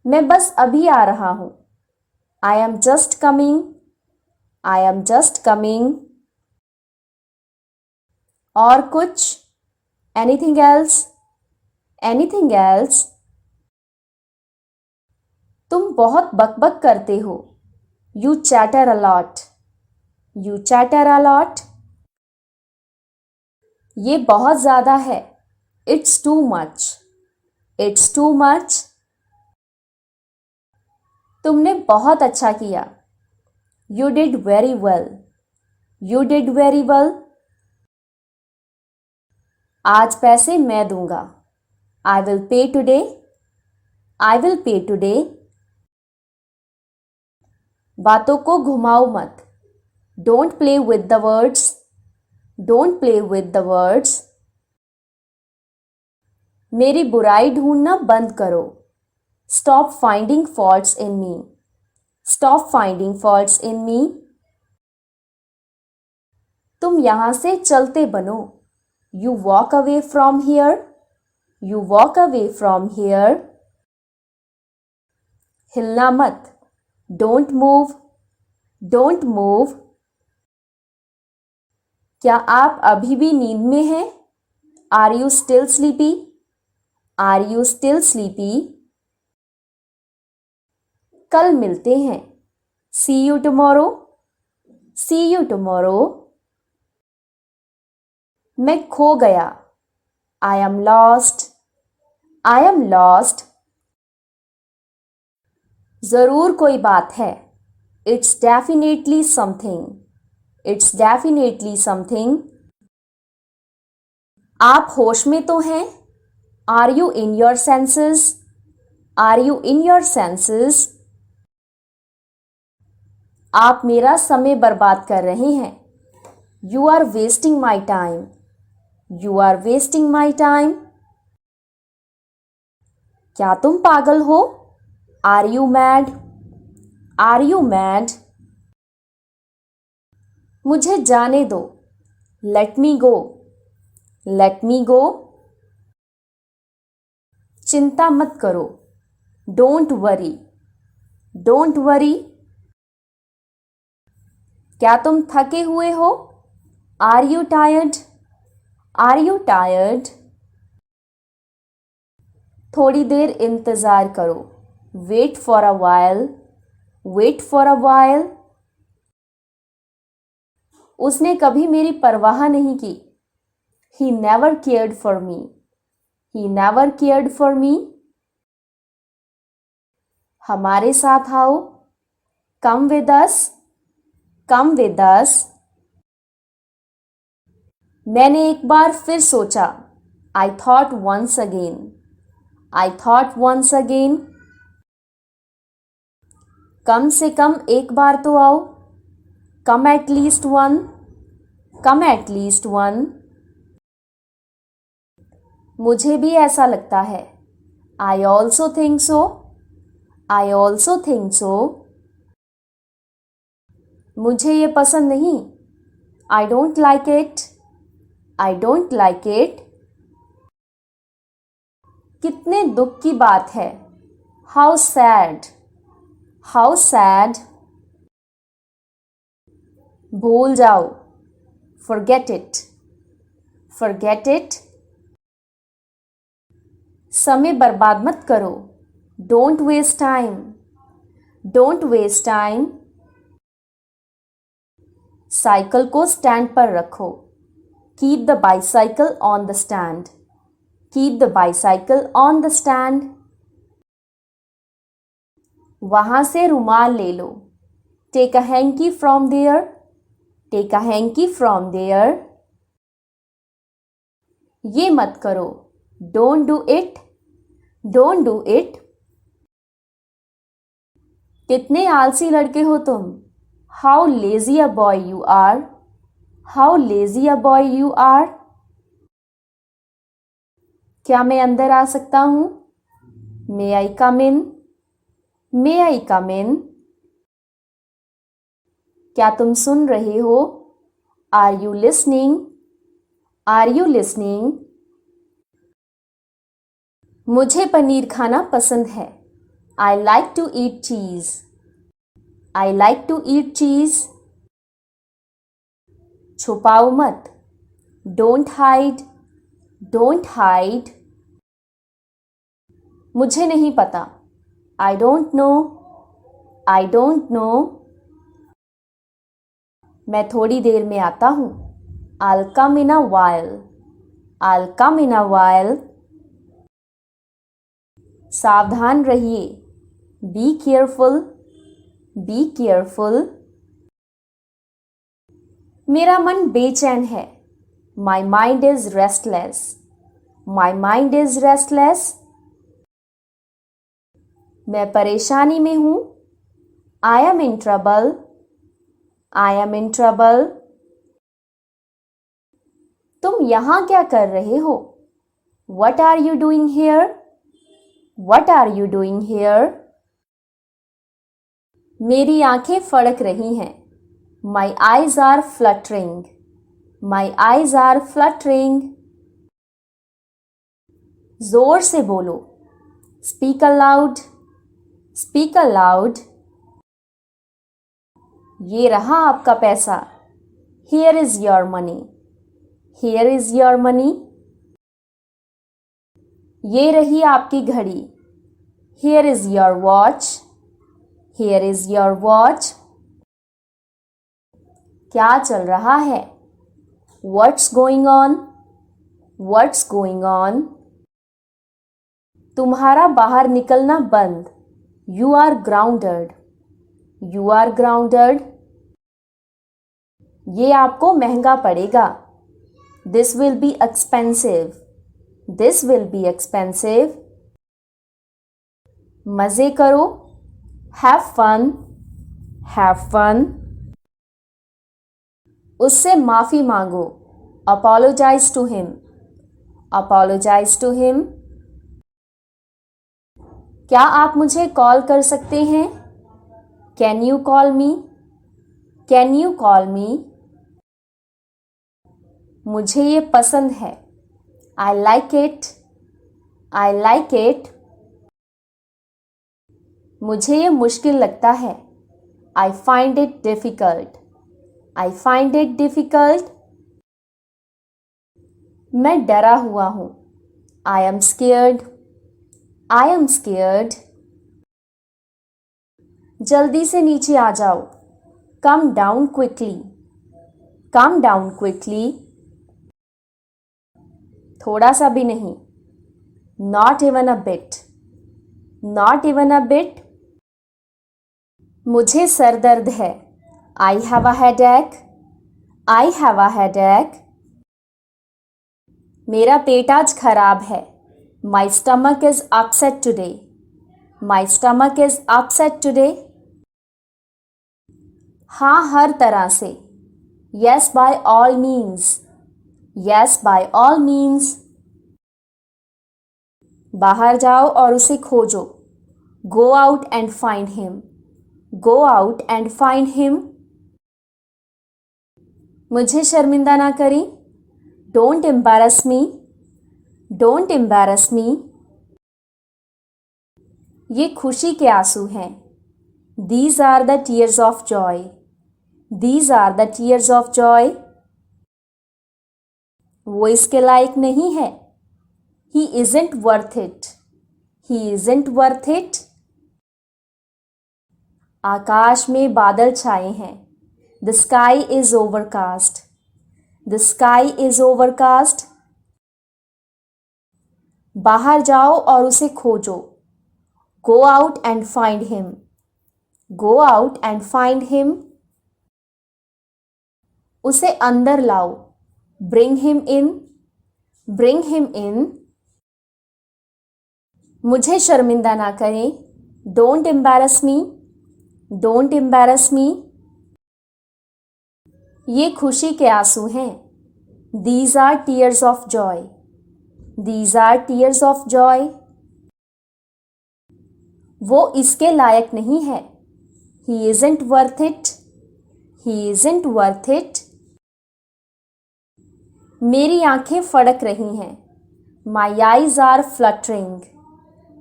मैं बस अभी आ रहा हूँ. I am just coming. I am just coming. और कुछ? Anything else? Anything else? तुम बहुत बकबक करते हो. You chatter a lot. You chatter a lot. ये बहुत ज़्यादा है. It's too much. It's too much. तुमने बहुत अच्छा किया. You did very well. You did very well. आज पैसे मैं दूंगा. I will pay today. I will pay today. बातों को घुमाओ मत. Don't play with the words. Don't play with the words. मेरी बुराई ढूंढना बंद करो. Stop finding faults in me. Stop finding faults in me. तुम यहां से चलते बनो. You walk away from here. You walk away from here. हिलना मत. Don't move. Don't move. क्या आप अभी भी नींद में हैं? Are you still sleepy? Are you still sleepy? कल मिलते हैं. See you tomorrow. See you tomorrow. मैं खो गया. I am lost. I am lost. जरूर कोई बात है. It's definitely something. It's definitely something. आप होश में तो हैं? Are you in your senses? Are you in your senses? आप मेरा समय बर्बाद कर रहे हैं. You are wasting my time. You are wasting my time. क्या तुम पागल हो? Are you mad? Are you mad? मुझे जाने दो. Let me go. Let me go. चिंता मत करो. Don't worry. Don't worry. क्या तुम थके हुए हो? Are you tired? Are you tired? थोड़ी देर इंतजार करो. Wait for a while. Wait for a while. उसने कभी मेरी परवाह नहीं की. He never cared for me. He never cared for me. हमारे साथ आओ. Come with us. Come with us. मैंने एक बार फिर सोचा. I thought once again. I thought once again. कम से कम एक बार तो आओ. Come at least one. Come at least one. मुझे भी ऐसा लगता है. I also think so. I also think so. मुझे ये पसंद नहीं. I don't like it. I don't like it. कितने दुख की बात है. How sad. How sad. भूल जाओ. Forget it. Forget it. समय बर्बाद मत करो. Don't waste time. Don't waste time. Cycle को स्टैंड पर रखो. Keep the bicycle on the stand. Keep the bicycle on the stand. वहां से रुमाल ले लो. Take a hanky from there. Take a hanky from there. ये मत करो. Don't do it. Don't do it. कितने आलसी लड़के हो तुम. How lazy a boy you are. How lazy a boy you are. क्या मैं अंदर आ सकता हूँ? May I come in? May I come in? क्या तुम सुन रहे हो? Are you listening? Are you listening? मुझे पनीर खाना पसंद है. I like to eat cheese. I like to eat cheese. छुपाओ मत. Don't hide. Don't hide. मुझे नहीं पता. I don't know. I don't know. मैं थोड़ी देर में आता हूँ. I'll come in a while. I'll come in a while. सावधान रहिए. Be careful. Be careful. मेरा मन बेचैन है, my mind is restless. My mind is restless. मैं परेशानी में हूं, I am in trouble. I am in trouble. तुम यहां क्या कर रहे हो? What are you doing here? What are you doing here? मेरी आंखें फड़क रही हैं, my eyes are fluttering. My eyes are fluttering. जोर से बोलो, स्पीक अलाउड। Speak allowed. ये रहा आपका पैसा, here is your money. Here is your money. ये रही आपकी घड़ी, here is your watch. Here is your watch. क्या चल रहा है? What's going on? What's going on? तुम्हारा बाहर निकलना बंद, you are grounded. You are grounded. ये आपको महंगा पड़ेगा, this will be expensive. This will be expensive. मजे करो, हैव फन। Have fun. उससे माफी मांगो, apologise to him. Apologise to him. क्या आप मुझे कॉल कर सकते हैं? Can you call me? Can you call मी? मुझे ये पसंद है, I like it. I like it. मुझे ये मुश्किल लगता है, I find it difficult. I find it difficult. मैं डरा हुआ हूं, I am scared. I am scared. जल्दी से नीचे आ जाओ, come down quickly. Come down quickly. थोड़ा सा भी नहीं, not even a bit. Not even a bit. मुझे सर दर्द है, I have a headache. I have a headache. मेरा पेट आज खराब है, my stomach is upset today. My stomach is upset today. हाँ, हर तरह से, yes by all means. Yes by all means. बाहर जाओ और उसे खोजो, go out and find him. Go out and find him. मुझे शर्मिंदा ना करें, don't embarrass me. Don't embarrass me. ये खुशी के आंसू हैं, these are the tears of joy. These are the tears of joy. वो इसके लायक नहीं है, he isn't worth it. He isn't worth it. आकाश में बादल छाए हैं, the sky is overcast. The sky is overcast. बाहर जाओ और उसे खोजो, go out and find him. Go out and find him. उसे अंदर लाओ, bring him in. Bring him in. मुझे शर्मिंदा ना करें, don't embarrass me. Don't embarrass me. ये खुशी के आंसू हैं, these are tears of joy. These are tears of joy. वो इसके लायक नहीं है, he isn't worth it. He isn't worth it. मेरी आंखें फड़क रही हैं, my eyes are fluttering.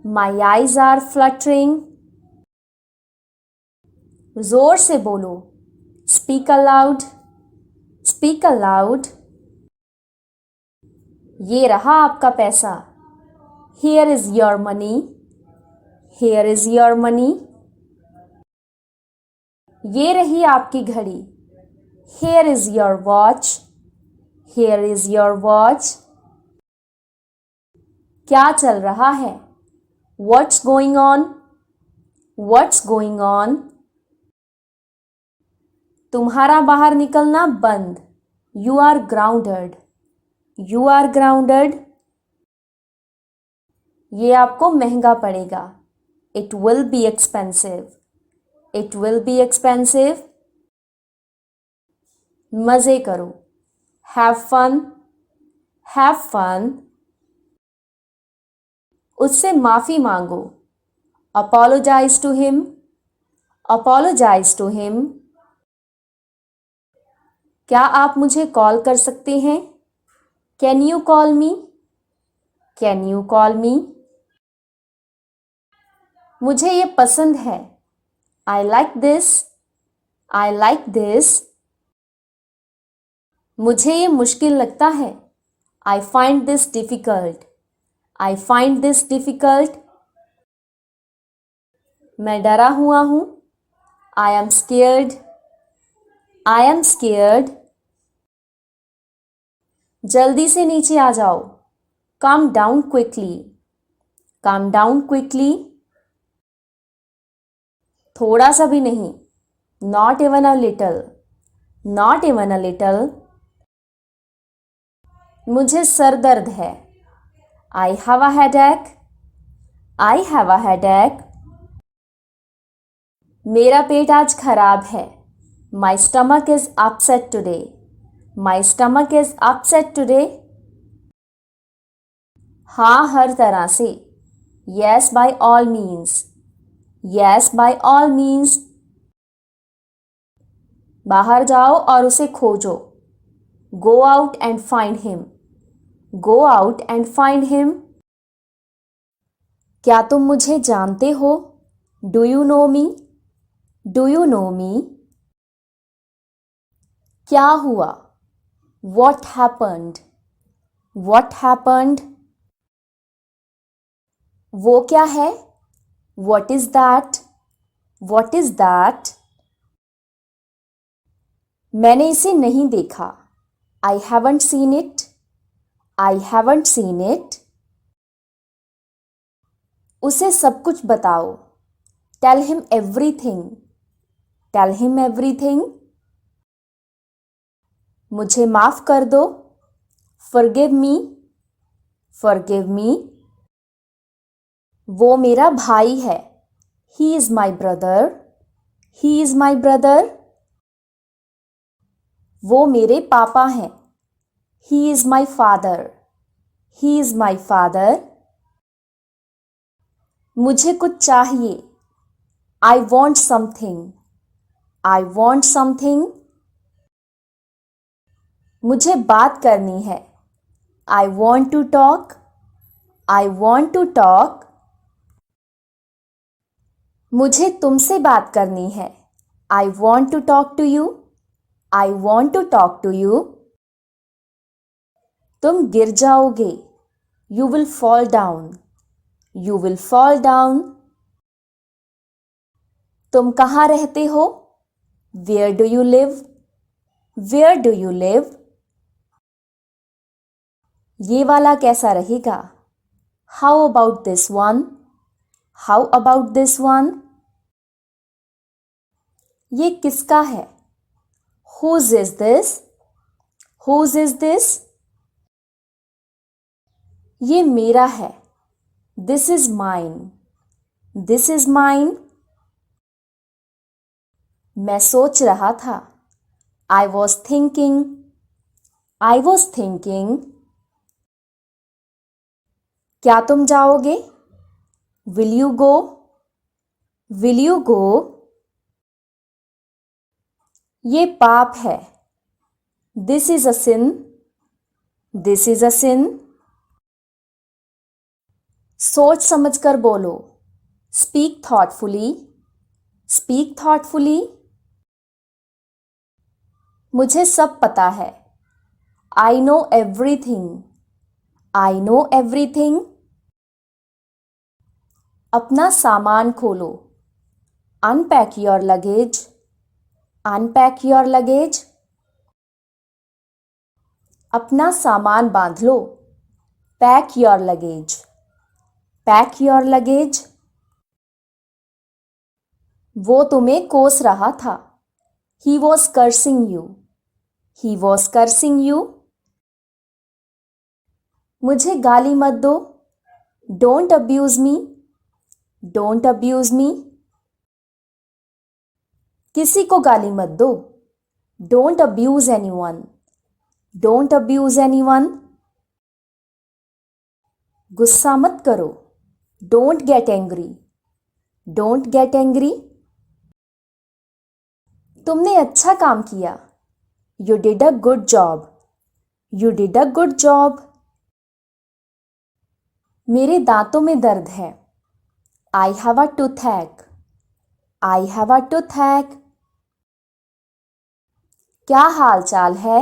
My eyes are fluttering. जोर से बोलो, स्पीक अलाउड। Speak allowed. ये रहा आपका पैसा, here is your money. Here is your money. ये रही आपकी घड़ी, here is your watch. Here is your watch. क्या चल रहा है? What's going on? What's going on? तुम्हारा बाहर निकलना बंद। You are grounded. You are grounded. ये आपको महंगा पड़ेगा। It will be expensive. It will be expensive. मज़े करो। Have fun. Have fun. उससे माफ़ी मांगो। Apologise to him. Apologise to him. क्या आप मुझे कॉल कर सकते हैं? Can you call me? Can you call मी? मुझे ये पसंद है। I like this. I like this. मुझे ये मुश्किल लगता है। I find this difficult. I find this difficult. मैं डरा हुआ हूँ। I am scared. I am scared. जल्दी से नीचे आ जाओ। Come down quickly. Come down quickly. थोड़ा सा भी नहीं। Not even a little. Not even a little. मुझे सर दर्द है। I have a headache. I have a headache. मेरा पेट आज खराब है। My stomach is upset today. My stomach is upset today. हाँ, हर तरह से। Yes by all means. Yes by all means. बाहर जाओ और उसे खोजो। Go out and find him. Go out and find him. क्या तुम मुझे जानते हो? Do you know me? Do you know me? क्या हुआ? What happened? What happened? वो क्या है? What is that? What is that? मैंने इसे नहीं देखा। I haven't seen it. I haven't seen it. उसे सब कुछ बताओ। Tell him everything. Tell him everything. मुझे माफ कर दो। Forgive me. Forgive me. वो मेरा भाई है। He is my brother. He is my brother. वो मेरे पापा हैं। He is my father. He is my father. मुझे कुछ चाहिए। I want something. I want something. मुझे बात करनी है। I want to talk. I want to talk. मुझे तुमसे बात करनी है। I want to talk to you. I want to talk to you. तुम गिर जाओगे। You will fall down. You will fall down. तुम कहाँ रहते हो? Where do you live? Where do you live? ये वाला कैसा रहेगा? How about this one? How about this one? ये किसका है? Whose is this? Whose is this? ये मेरा है। This is mine. This is mine. मैं सोच रहा था। I was thinking. I was thinking. क्या तुम जाओगे? Will you go? Will you go? ये पाप है। This is a sin. This is a sin. सोच समझकर बोलो। Speak thoughtfully. Speak thoughtfully. मुझे सब पता है। I know everything. I know everything. अपना सामान खोलो। Unpack your luggage. Unpack your luggage. अपना सामान बांध लो। Pack your luggage. Pack your luggage. वो तुम्हें कोस रहा था। He was cursing you. He was cursing you. मुझे गाली मत दो. Don't abuse me. Don't abuse me. किसी को गाली मत दो. Don't abuse anyone. Don't abuse anyone. गुस्सा मत करो. Don't get angry. Don't get angry. तुमने अच्छा काम किया. You did a good job. You did a good job. मेरे दांतों में दर्द है. I have a toothache. I have a toothache. क्या हाल चाल है?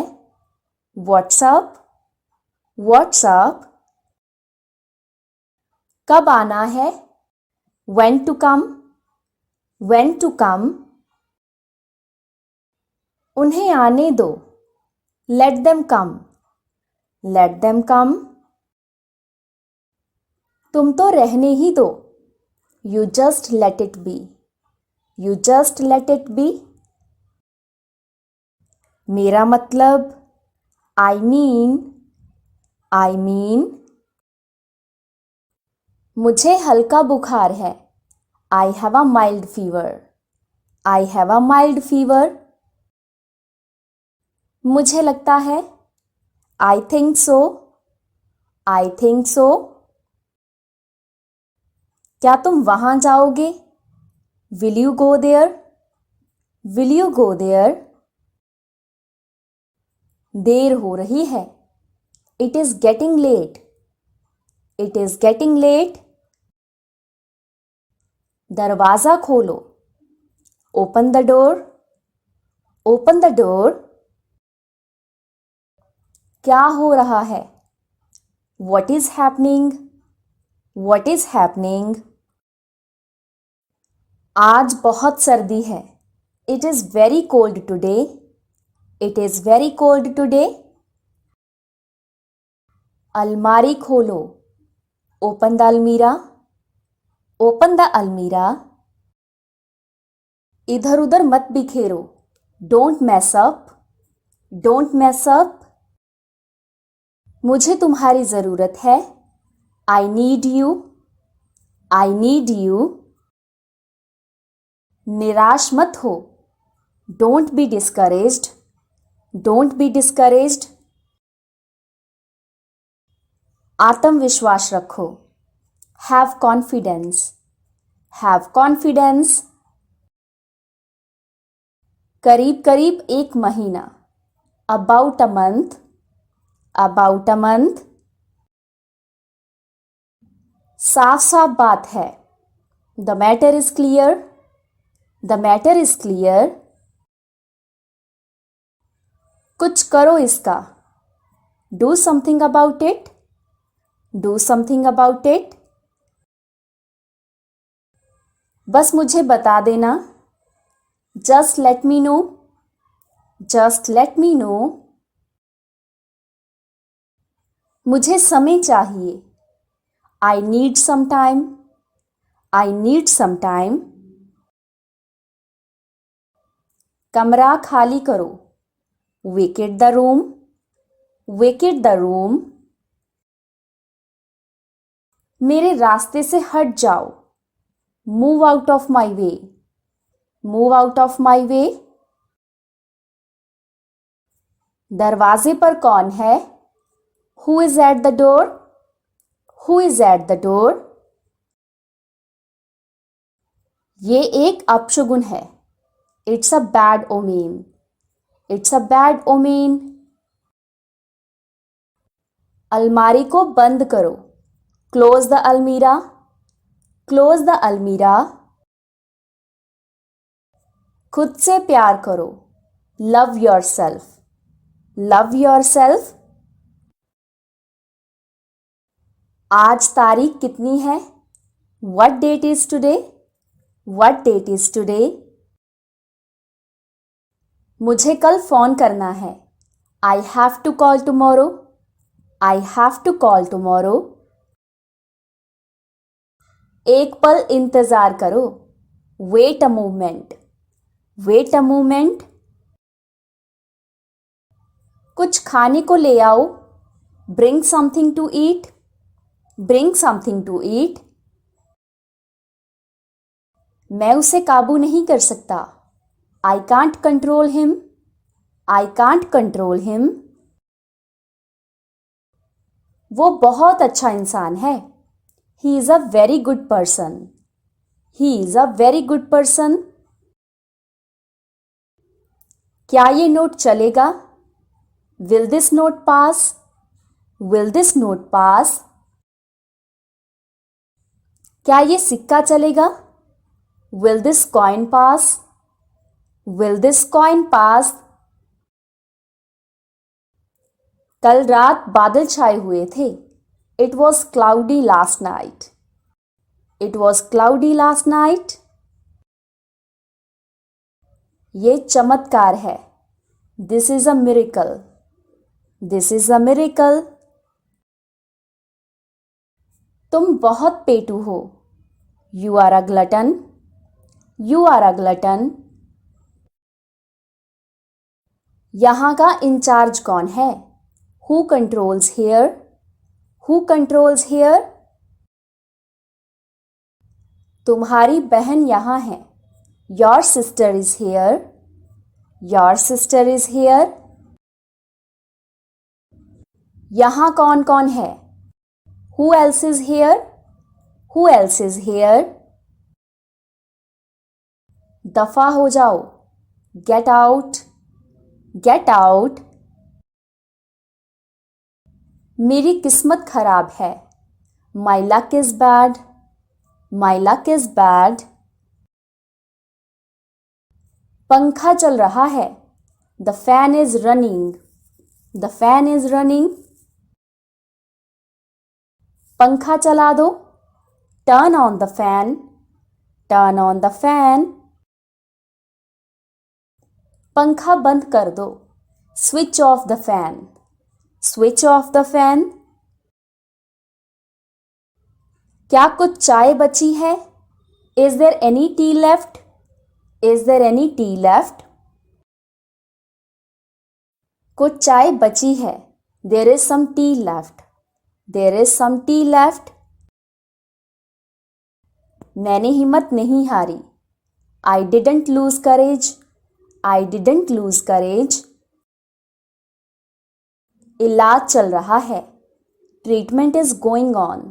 What's up? What's up? कब आना है? When to come? When to come? उन्हें आने दो. Let them come. Let them come. तुम तो रहने ही दो. You just let it be. You just let it be. मेरा मतलब I mean मुझे हल्का बुखार है. I have a mild fever. I have a mild fever. मुझे लगता है. I think so. I think so. क्या तुम वहां जाओगे? Will you go there? Will you go there? देर हो रही है. It is getting late. It is getting late. दरवाजा खोलो. Open the door. Open the door. क्या हो रहा है? What is happening? What is happening? आज बहुत सर्दी है. It is very cold today. It is very cold today. अलमारी खोलो. Open the almirah. Open the almirah. इधर उधर मत बिखेरो. Don't mess up. Don't mess up. मुझे तुम्हारी जरूरत है. I need you. I need you. निराश मत हो. Don't be discouraged. Don't be discouraged. आत्मविश्वास रखो. Have confidence. Have confidence. करीब करीब एक महीना. About a month. About a month. साफ साफ बात है. The matter is clear. The matter is clear. कुछ करो इसका. Do something about it. Do something about it. बस मुझे बता देना. Just let me know. Just let me know. मुझे समय चाहिए. I need some time. I need some time. कमरा खाली करो. Vacate the room. Vacate the room. मेरे रास्ते से हट जाओ. Move out of my way. Move out of my way. दरवाजे पर कौन है? Who is at the door? Who is at the door? ये एक अपशगुन है. It's a bad omen. It's a bad omen. अलमारी को बंद करो. Close the almirah. Close the almirah. खुद से प्यार करो. Love yourself. Love yourself. आज तारीख कितनी है? What date is today? What date is today? मुझे कल फोन करना है. I have to call tomorrow. I have to call tomorrow. एक पल इंतजार करो. Wait a moment. Wait a moment. कुछ खाने को ले आओ. Bring something to eat. Bring something to eat. मैं उसे काबू नहीं कर सकता. I can't control him. I can't control him. वो बहुत अच्छा इंसान है. He is a very good person. He is a very good person. क्या ये नोट चलेगा? Will this note pass? Will this note pass? क्या ये सिक्का चलेगा? Will this coin pass? Will this coin pass? कल रात बादल छाए हुए थे. It was cloudy last night. It was cloudy last night. ये चमत्कार है. This is a miracle. This is a miracle. तुम बहुत पेटू हो. You are a glutton. You are a glutton. यहाँ का इंचार्ज कौन है? Who controls here? Who controls here? तुम्हारी बहन यहाँ है. Your sister is here. Your sister is here. यहाँ कौन कौन है? Who else is here? Who else is here? दफा हो जाओ. Get out. Get out. मेरी किस्मत खराब है. My luck is bad. My luck is bad. पंखा चल रहा है. The fan is running. The fan is running. पंखा चला दो. Turn on the fan. Turn on the fan. पंखा बंद कर दो. Switch off the fan. Switch off the fan. क्या कुछ चाय बची है? Is there any tea left? Is there any tea left? कुछ चाय बची है. There is some tea left. There is some tea left. मैंने हिम्मत नहीं हारी. I didn't lose courage. I didn't lose courage. इलाज चल रहा है. Treatment is going on.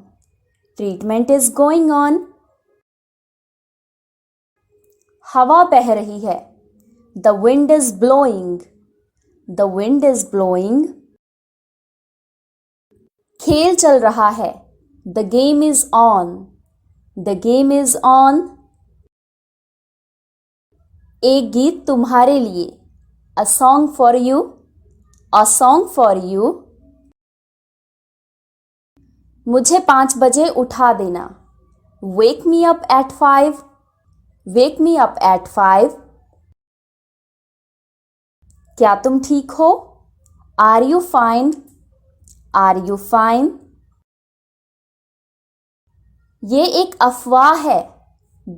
Treatment is going on. हवा बह रही है. The wind is blowing. The wind is blowing. खेल चल रहा है. The game is on. The game is on. एक गीत तुम्हारे लिए. A song for you. A song for you. मुझे 5 बजे उठा देना. Wake me up at 5. Wake me up at 5. क्या तुम ठीक हो? Are you fine? Are you fine? ये एक अफवाह है.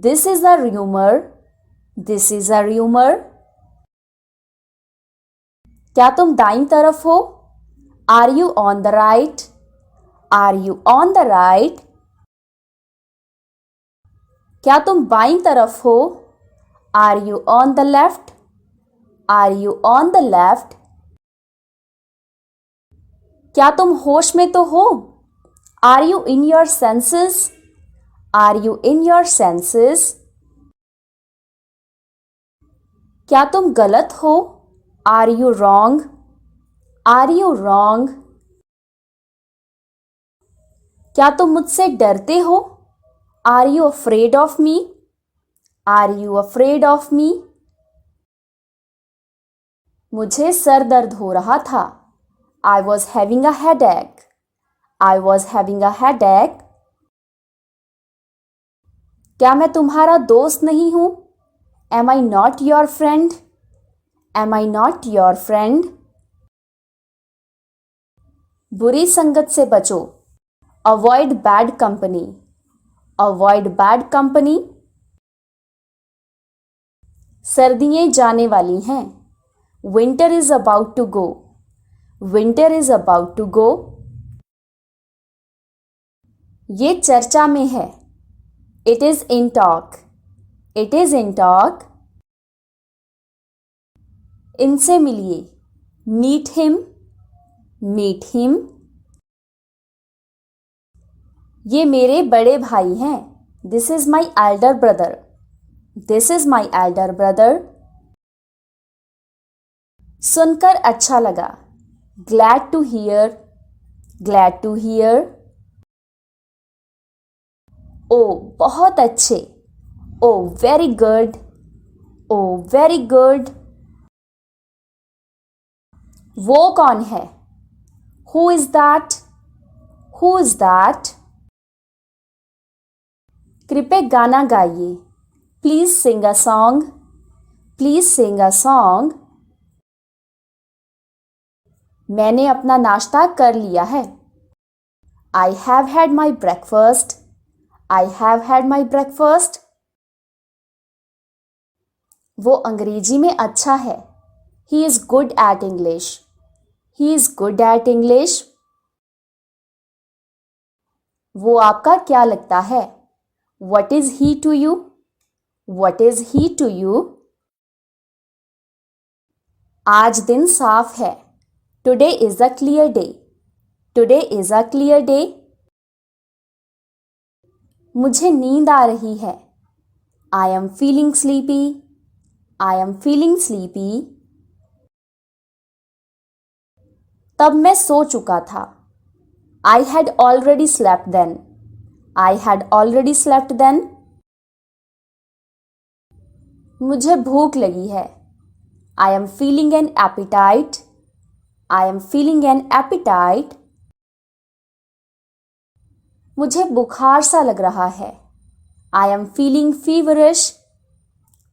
This is a rumor. This is a rumor. क्या तुम दाईं तरफ हो? Are you on the right? Are you on the right? क्या तुम बाईं तरफ हो? Are you on the left? Are you on the left? क्या तुम होश में तो हो? Are you in your senses? Are you in your senses? क्या तुम गलत हो? Are you wrong? Are you wrong? क्या तुम मुझसे डरते हो? Are you afraid of me? Are you afraid of me? मुझे सर दर्द हो रहा था. I was having a headache. I was having a headache. क्या मैं तुम्हारा दोस्त नहीं हूं? Am I not your friend? Am I not your friend? बुरी संगत से बचो. Avoid bad company. Avoid bad company. सर्दियाँ जाने वाली हैं. Winter is about to go. Winter is about to go. ये चर्चा में है. It is in talk. It is in talk. इनसे मिलिए. Meet him. Meet him. ये मेरे बड़े भाई हैं. This is my elder brother. This is my elder brother. सुनकर अच्छा लगा. Glad to hear. Glad to hear. ओ बहुत अच्छे. ओ वेरी गुड. ओ वेरी गुड. वो कौन है? Who is that? Who is that? कृपया गाना गाइए. Please sing a song. Please sing a song. मैंने अपना नाश्ता कर लिया है. I have had my breakfast. I have had my breakfast. वो अंग्रेजी में अच्छा है. He is good at English. He is good at English. वो आपका क्या लगता है? What is he to you? What is he to you? आज दिन साफ है. Today is a clear day. Today is a clear day. मुझे नींद आ रही है. I am feeling sleepy. I am feeling sleepy. तब मैं सो चुका था. I had already slept then. I had already slept then. मुझे भूख लगी है. I am feeling an appetite. I am feeling an appetite. मुझे बुखार सा लग रहा है. I am feeling feverish.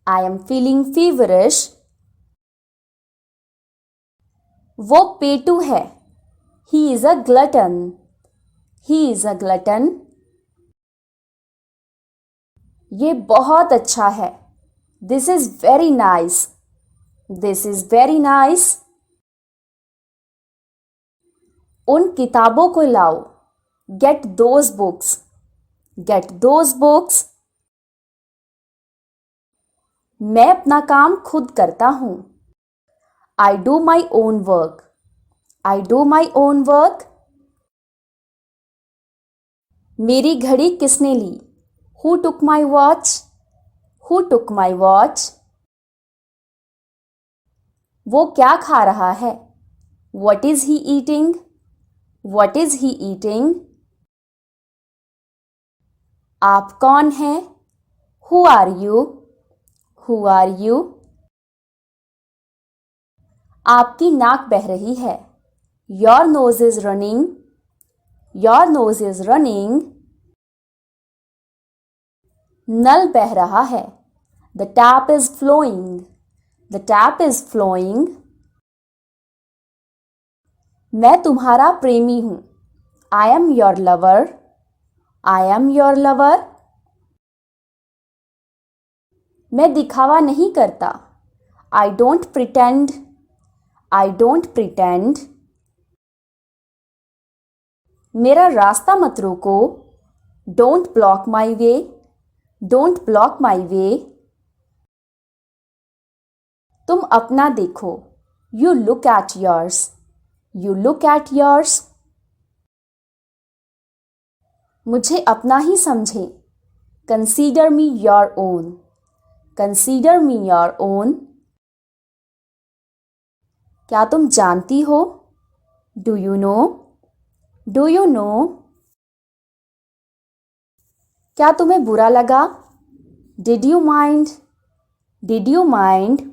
I am feeling feverish. वो पेटू है. He is a glutton. He is a glutton. ये बहुत अच्छा है. This is very nice. This is very nice. उन किताबों को लाओ. Get those books. Get those books. मैं अपना काम खुद करता हूँ. I do my own work. I do my own work. मेरी घड़ी किसने ली? Who took my watch? Who took my watch? वो क्या खा रहा है? What is he eating? What is he eating? आप कौन हैं? Who are you? Who are you? आपकी नाक बह रही है. Your nose is running. Your nose is running. नल बह रहा है. The tap is flowing. The tap is flowing. मैं तुम्हारा प्रेमी हूँ. I am your lover. I am your lover. मैं दिखावा नहीं करता. I don't pretend. I don't pretend. मेरा रास्ता मत रोको. Don't block my way. Don't block my way. तुम अपना देखो. You look at yours. You look at yours. मुझे अपना ही समझे. Consider me your own. Consider me your own. क्या तुम जानती हो? Do you know? Do you know? क्या तुम्हें बुरा लगा? Did you mind? Did you mind?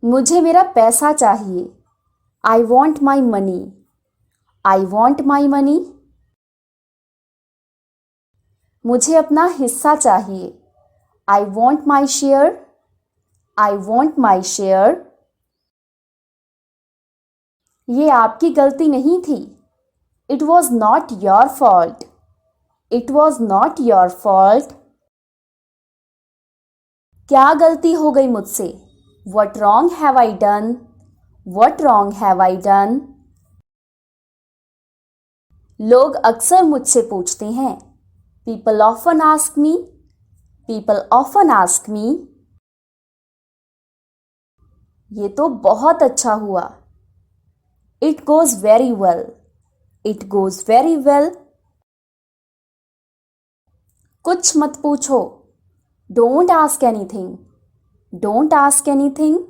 मुझे मेरा पैसा चाहिए. I want my money. I want my money. मुझे अपना हिस्सा चाहिए. I want my share. I want my share. ये आपकी गलती नहीं थी. It was not your fault. It was not your fault. क्या गलती हो गई मुझसे? What wrong have I done? What wrong have I done? लोग अक्सर मुझसे पूछते हैं. People often ask me. People often ask me. ये तो बहुत अच्छा हुआ. It goes very well. It goes very well. कुछ मत पूछो. Don't ask anything. Don't ask anything.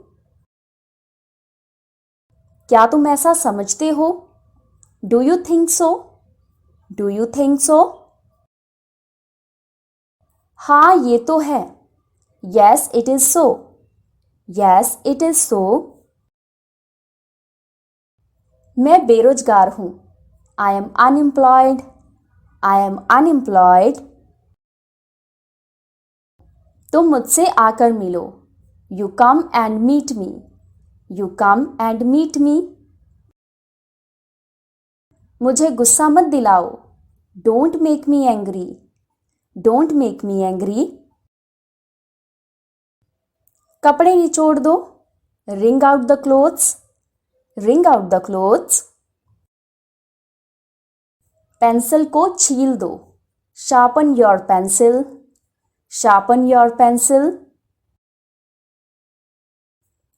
क्या तुम ऐसा समझते हो? Do you think so? Do you think so? हाँ ये तो है. Yes it is so. Yes it is so. मैं बेरोजगार हूँ. I am unemployed. I am unemployed. तुम मुझसे आकर मिलो. You come and meet me. You come and meet me. मुझे गुस्सा मत दिलाओ. Don't make me angry. Don't make me angry. कपड़े निचोड़ दो. Wring out the clothes. Wring out the clothes. Pencil को छील दो. Sharpen your pencil. Sharpen your pencil.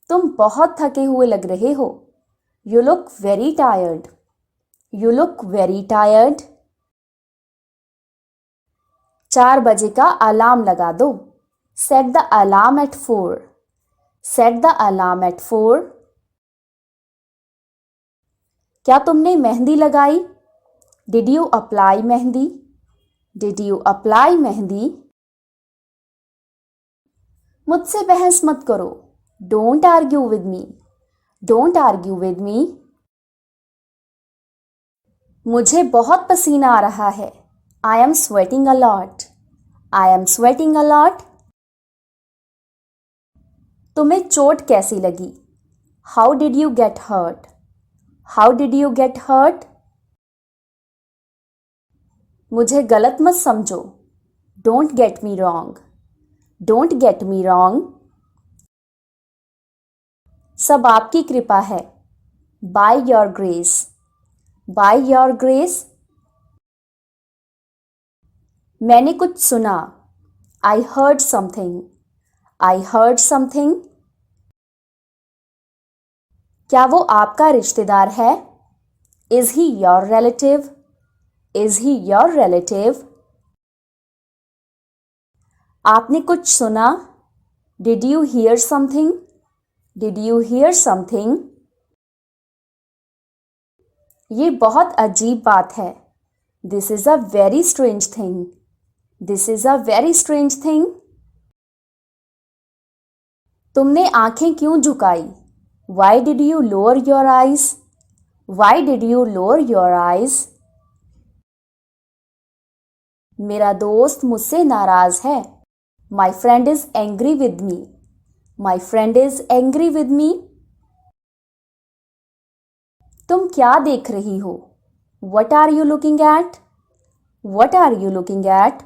तुम बहुत थके हुए लग रहे हो. You look very tired. You look very tired. 4 बजे का अलार्म लगा दो. Set the alarm at 4. Set the alarm at 4. क्या तुमने मेहंदी लगाई? Did you apply mehndi? Did you apply mehndi? मुझसे बहस मत करो. Don't argue with me. Don't argue with me. मुझे बहुत पसीना आ रहा है. I am sweating a lot. I am sweating a lot. तुम्हें चोट कैसी लगी? How did you get hurt? How did you get hurt? मुझे गलत मत समझो. Don't get me wrong. Don't get me wrong. सब आपकी कृपा है. By your grace. By your grace. मैंने कुछ सुना. I heard something. I heard something. क्या वो आपका रिश्तेदार है? Is he your relative? Is he your relative? आपने कुछ सुना? Did you hear something? Did you hear something? ये बहुत अजीब बात है. This is a very strange thing. This is a very strange thing. तुमने आंखें क्यों झुकाई? Why did you lower your eyes? Why did you lower your eyes? मेरा दोस्त मुझसे नाराज है. My friend is angry with me. My friend is angry with me. तुम क्या देख रही हो? What are you looking at? What are you looking at?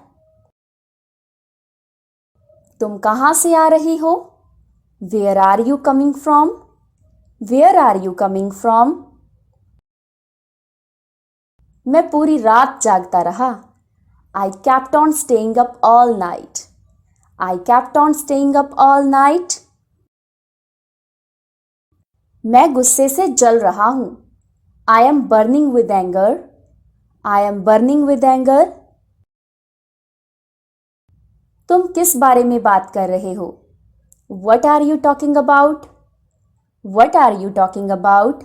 तुम कहाँ से आ रही हो? Where are you coming from? Where are you coming from? मैं पूरी रात जागता रहा. I kept on staying up all night. I kept on staying up all night. मैं गुस्से से जल रहा हूँ. I am burning with anger. I am burning with anger. तुम किस बारे में बात कर रहे हो? What are you talking about? What are you talking about?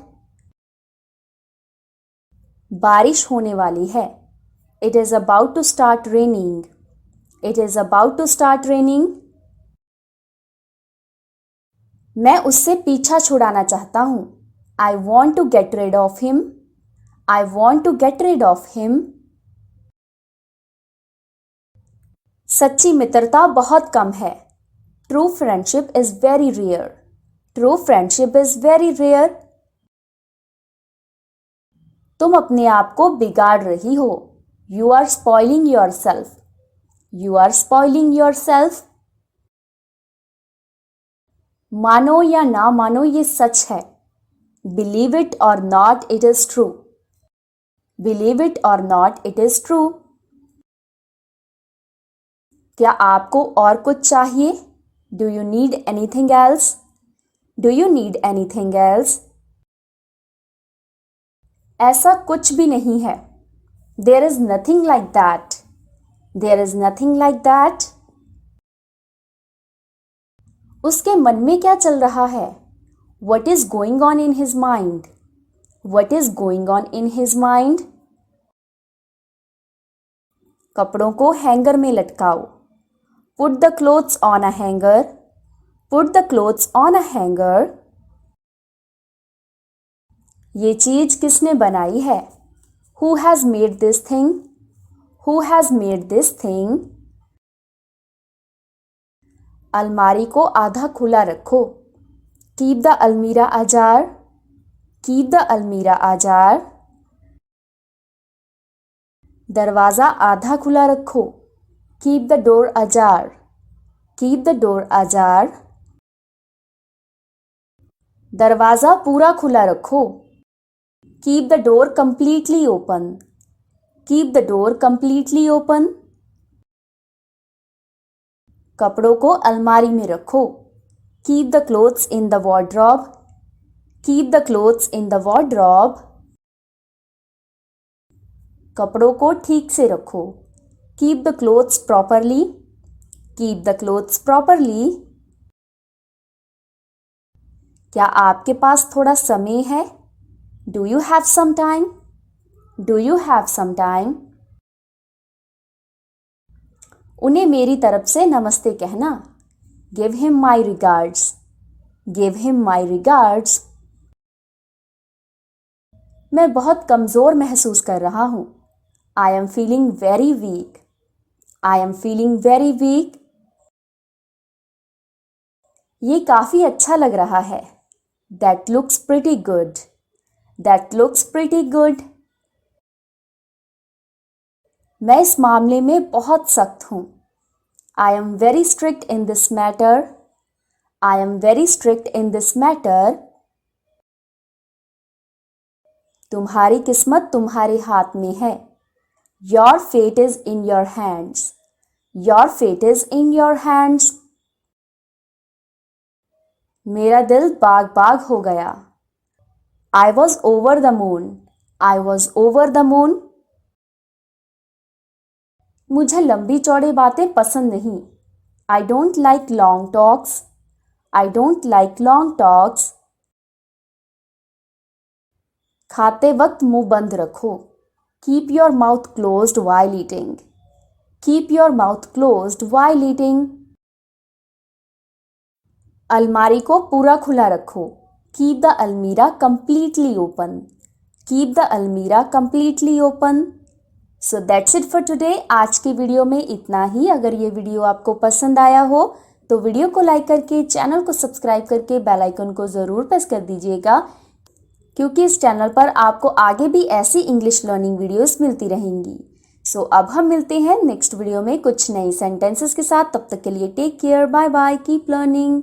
बारिश होने वाली है. It is about to start raining. It is about to start raining. मैं उससे पीछा छुड़ाना चाहता हूँ. I want to get rid of him. I want to get rid of him. सच्ची मित्रता बहुत कम है. True friendship is very rare. True friendship is very rare. तुम अपने आप को बिगाड़ रही हो. You are spoiling yourself. You are spoiling yourself. मानो या ना मानो ये सच है. Believe it or not, it is true. Believe it or not, it is true. क्या आपको और कुछ चाहिए? Do you need anything else? Do you need anything else? ऐसा कुछ भी नहीं है. There is nothing like that. There is nothing like that. उसके मन में क्या चल रहा है? What is going on in his mind? What is going on in his mind? कपड़ों को हैंगर में लटकाओ. Put the clothes on a hanger. Put the clothes on a hanger. ये चीज किसने बनाई है? Who has made this thing? Who has made this thing? अलमारी को आधा खुला रखो. Keep the almirah ajar. Keep the almirah ajar. दरवाजा आधा खुला रखो. Keep the door ajar. Keep the door ajar. दरवाजा पूरा खुला रखो. Keep the door completely open. Keep the door completely open. कपड़ों को अलमारी में रखो. Keep the clothes in the wardrobe. Keep the clothes in the wardrobe. कपड़ों को ठीक से रखो. Keep the clothes properly. Keep the clothes properly. क्या आपके पास थोड़ा समय है? Do you have some time? Do you have some time? उन्हें मेरी तरफ से नमस्ते कहना. Give him my regards. Give him my regards. मैं बहुत कमज़ोर महसूस कर रहा हूँ. I am feeling very weak. I am feeling very weak. ये काफ़ी अच्छा लग रहा है. That looks pretty good. That looks pretty good. मैं इस मामले में बहुत सख्त हूँ. I am very strict in this matter. I am very strict in this matter. तुम्हारी किस्मत तुम्हारे हाथ में है. Your fate is in your hands. Your fate is in your hands. मेरा दिल बाग बाग हो गया. I was over the moon. I was over the moon. मुझे लंबी चौड़ी बातें पसंद नहीं. I don't like long talks. I don't like long talks. खाते वक्त मुंह बंद रखो. Keep your mouth closed while eating. Keep your mouth closed while eating. अलमारी को पूरा खुला रखो. Keep the almirah completely open. Keep the almirah completely open. So that's it for today. आज की वीडियो में इतना ही. अगर ये वीडियो आपको पसंद आया हो तो वीडियो को लाइक करके चैनल को सब्सक्राइब करके बेल आइकन को ज़रूर प्रेस कर दीजिएगा, क्योंकि इस चैनल पर आपको आगे भी ऐसी इंग्लिश लर्निंग वीडियोस मिलती रहेंगी. सो अब हम मिलते हैं नेक्स्ट वीडियो में कुछ नई सेंटेंसेस के साथ. तब तक के लिए take care. Bye bye. Keep learning.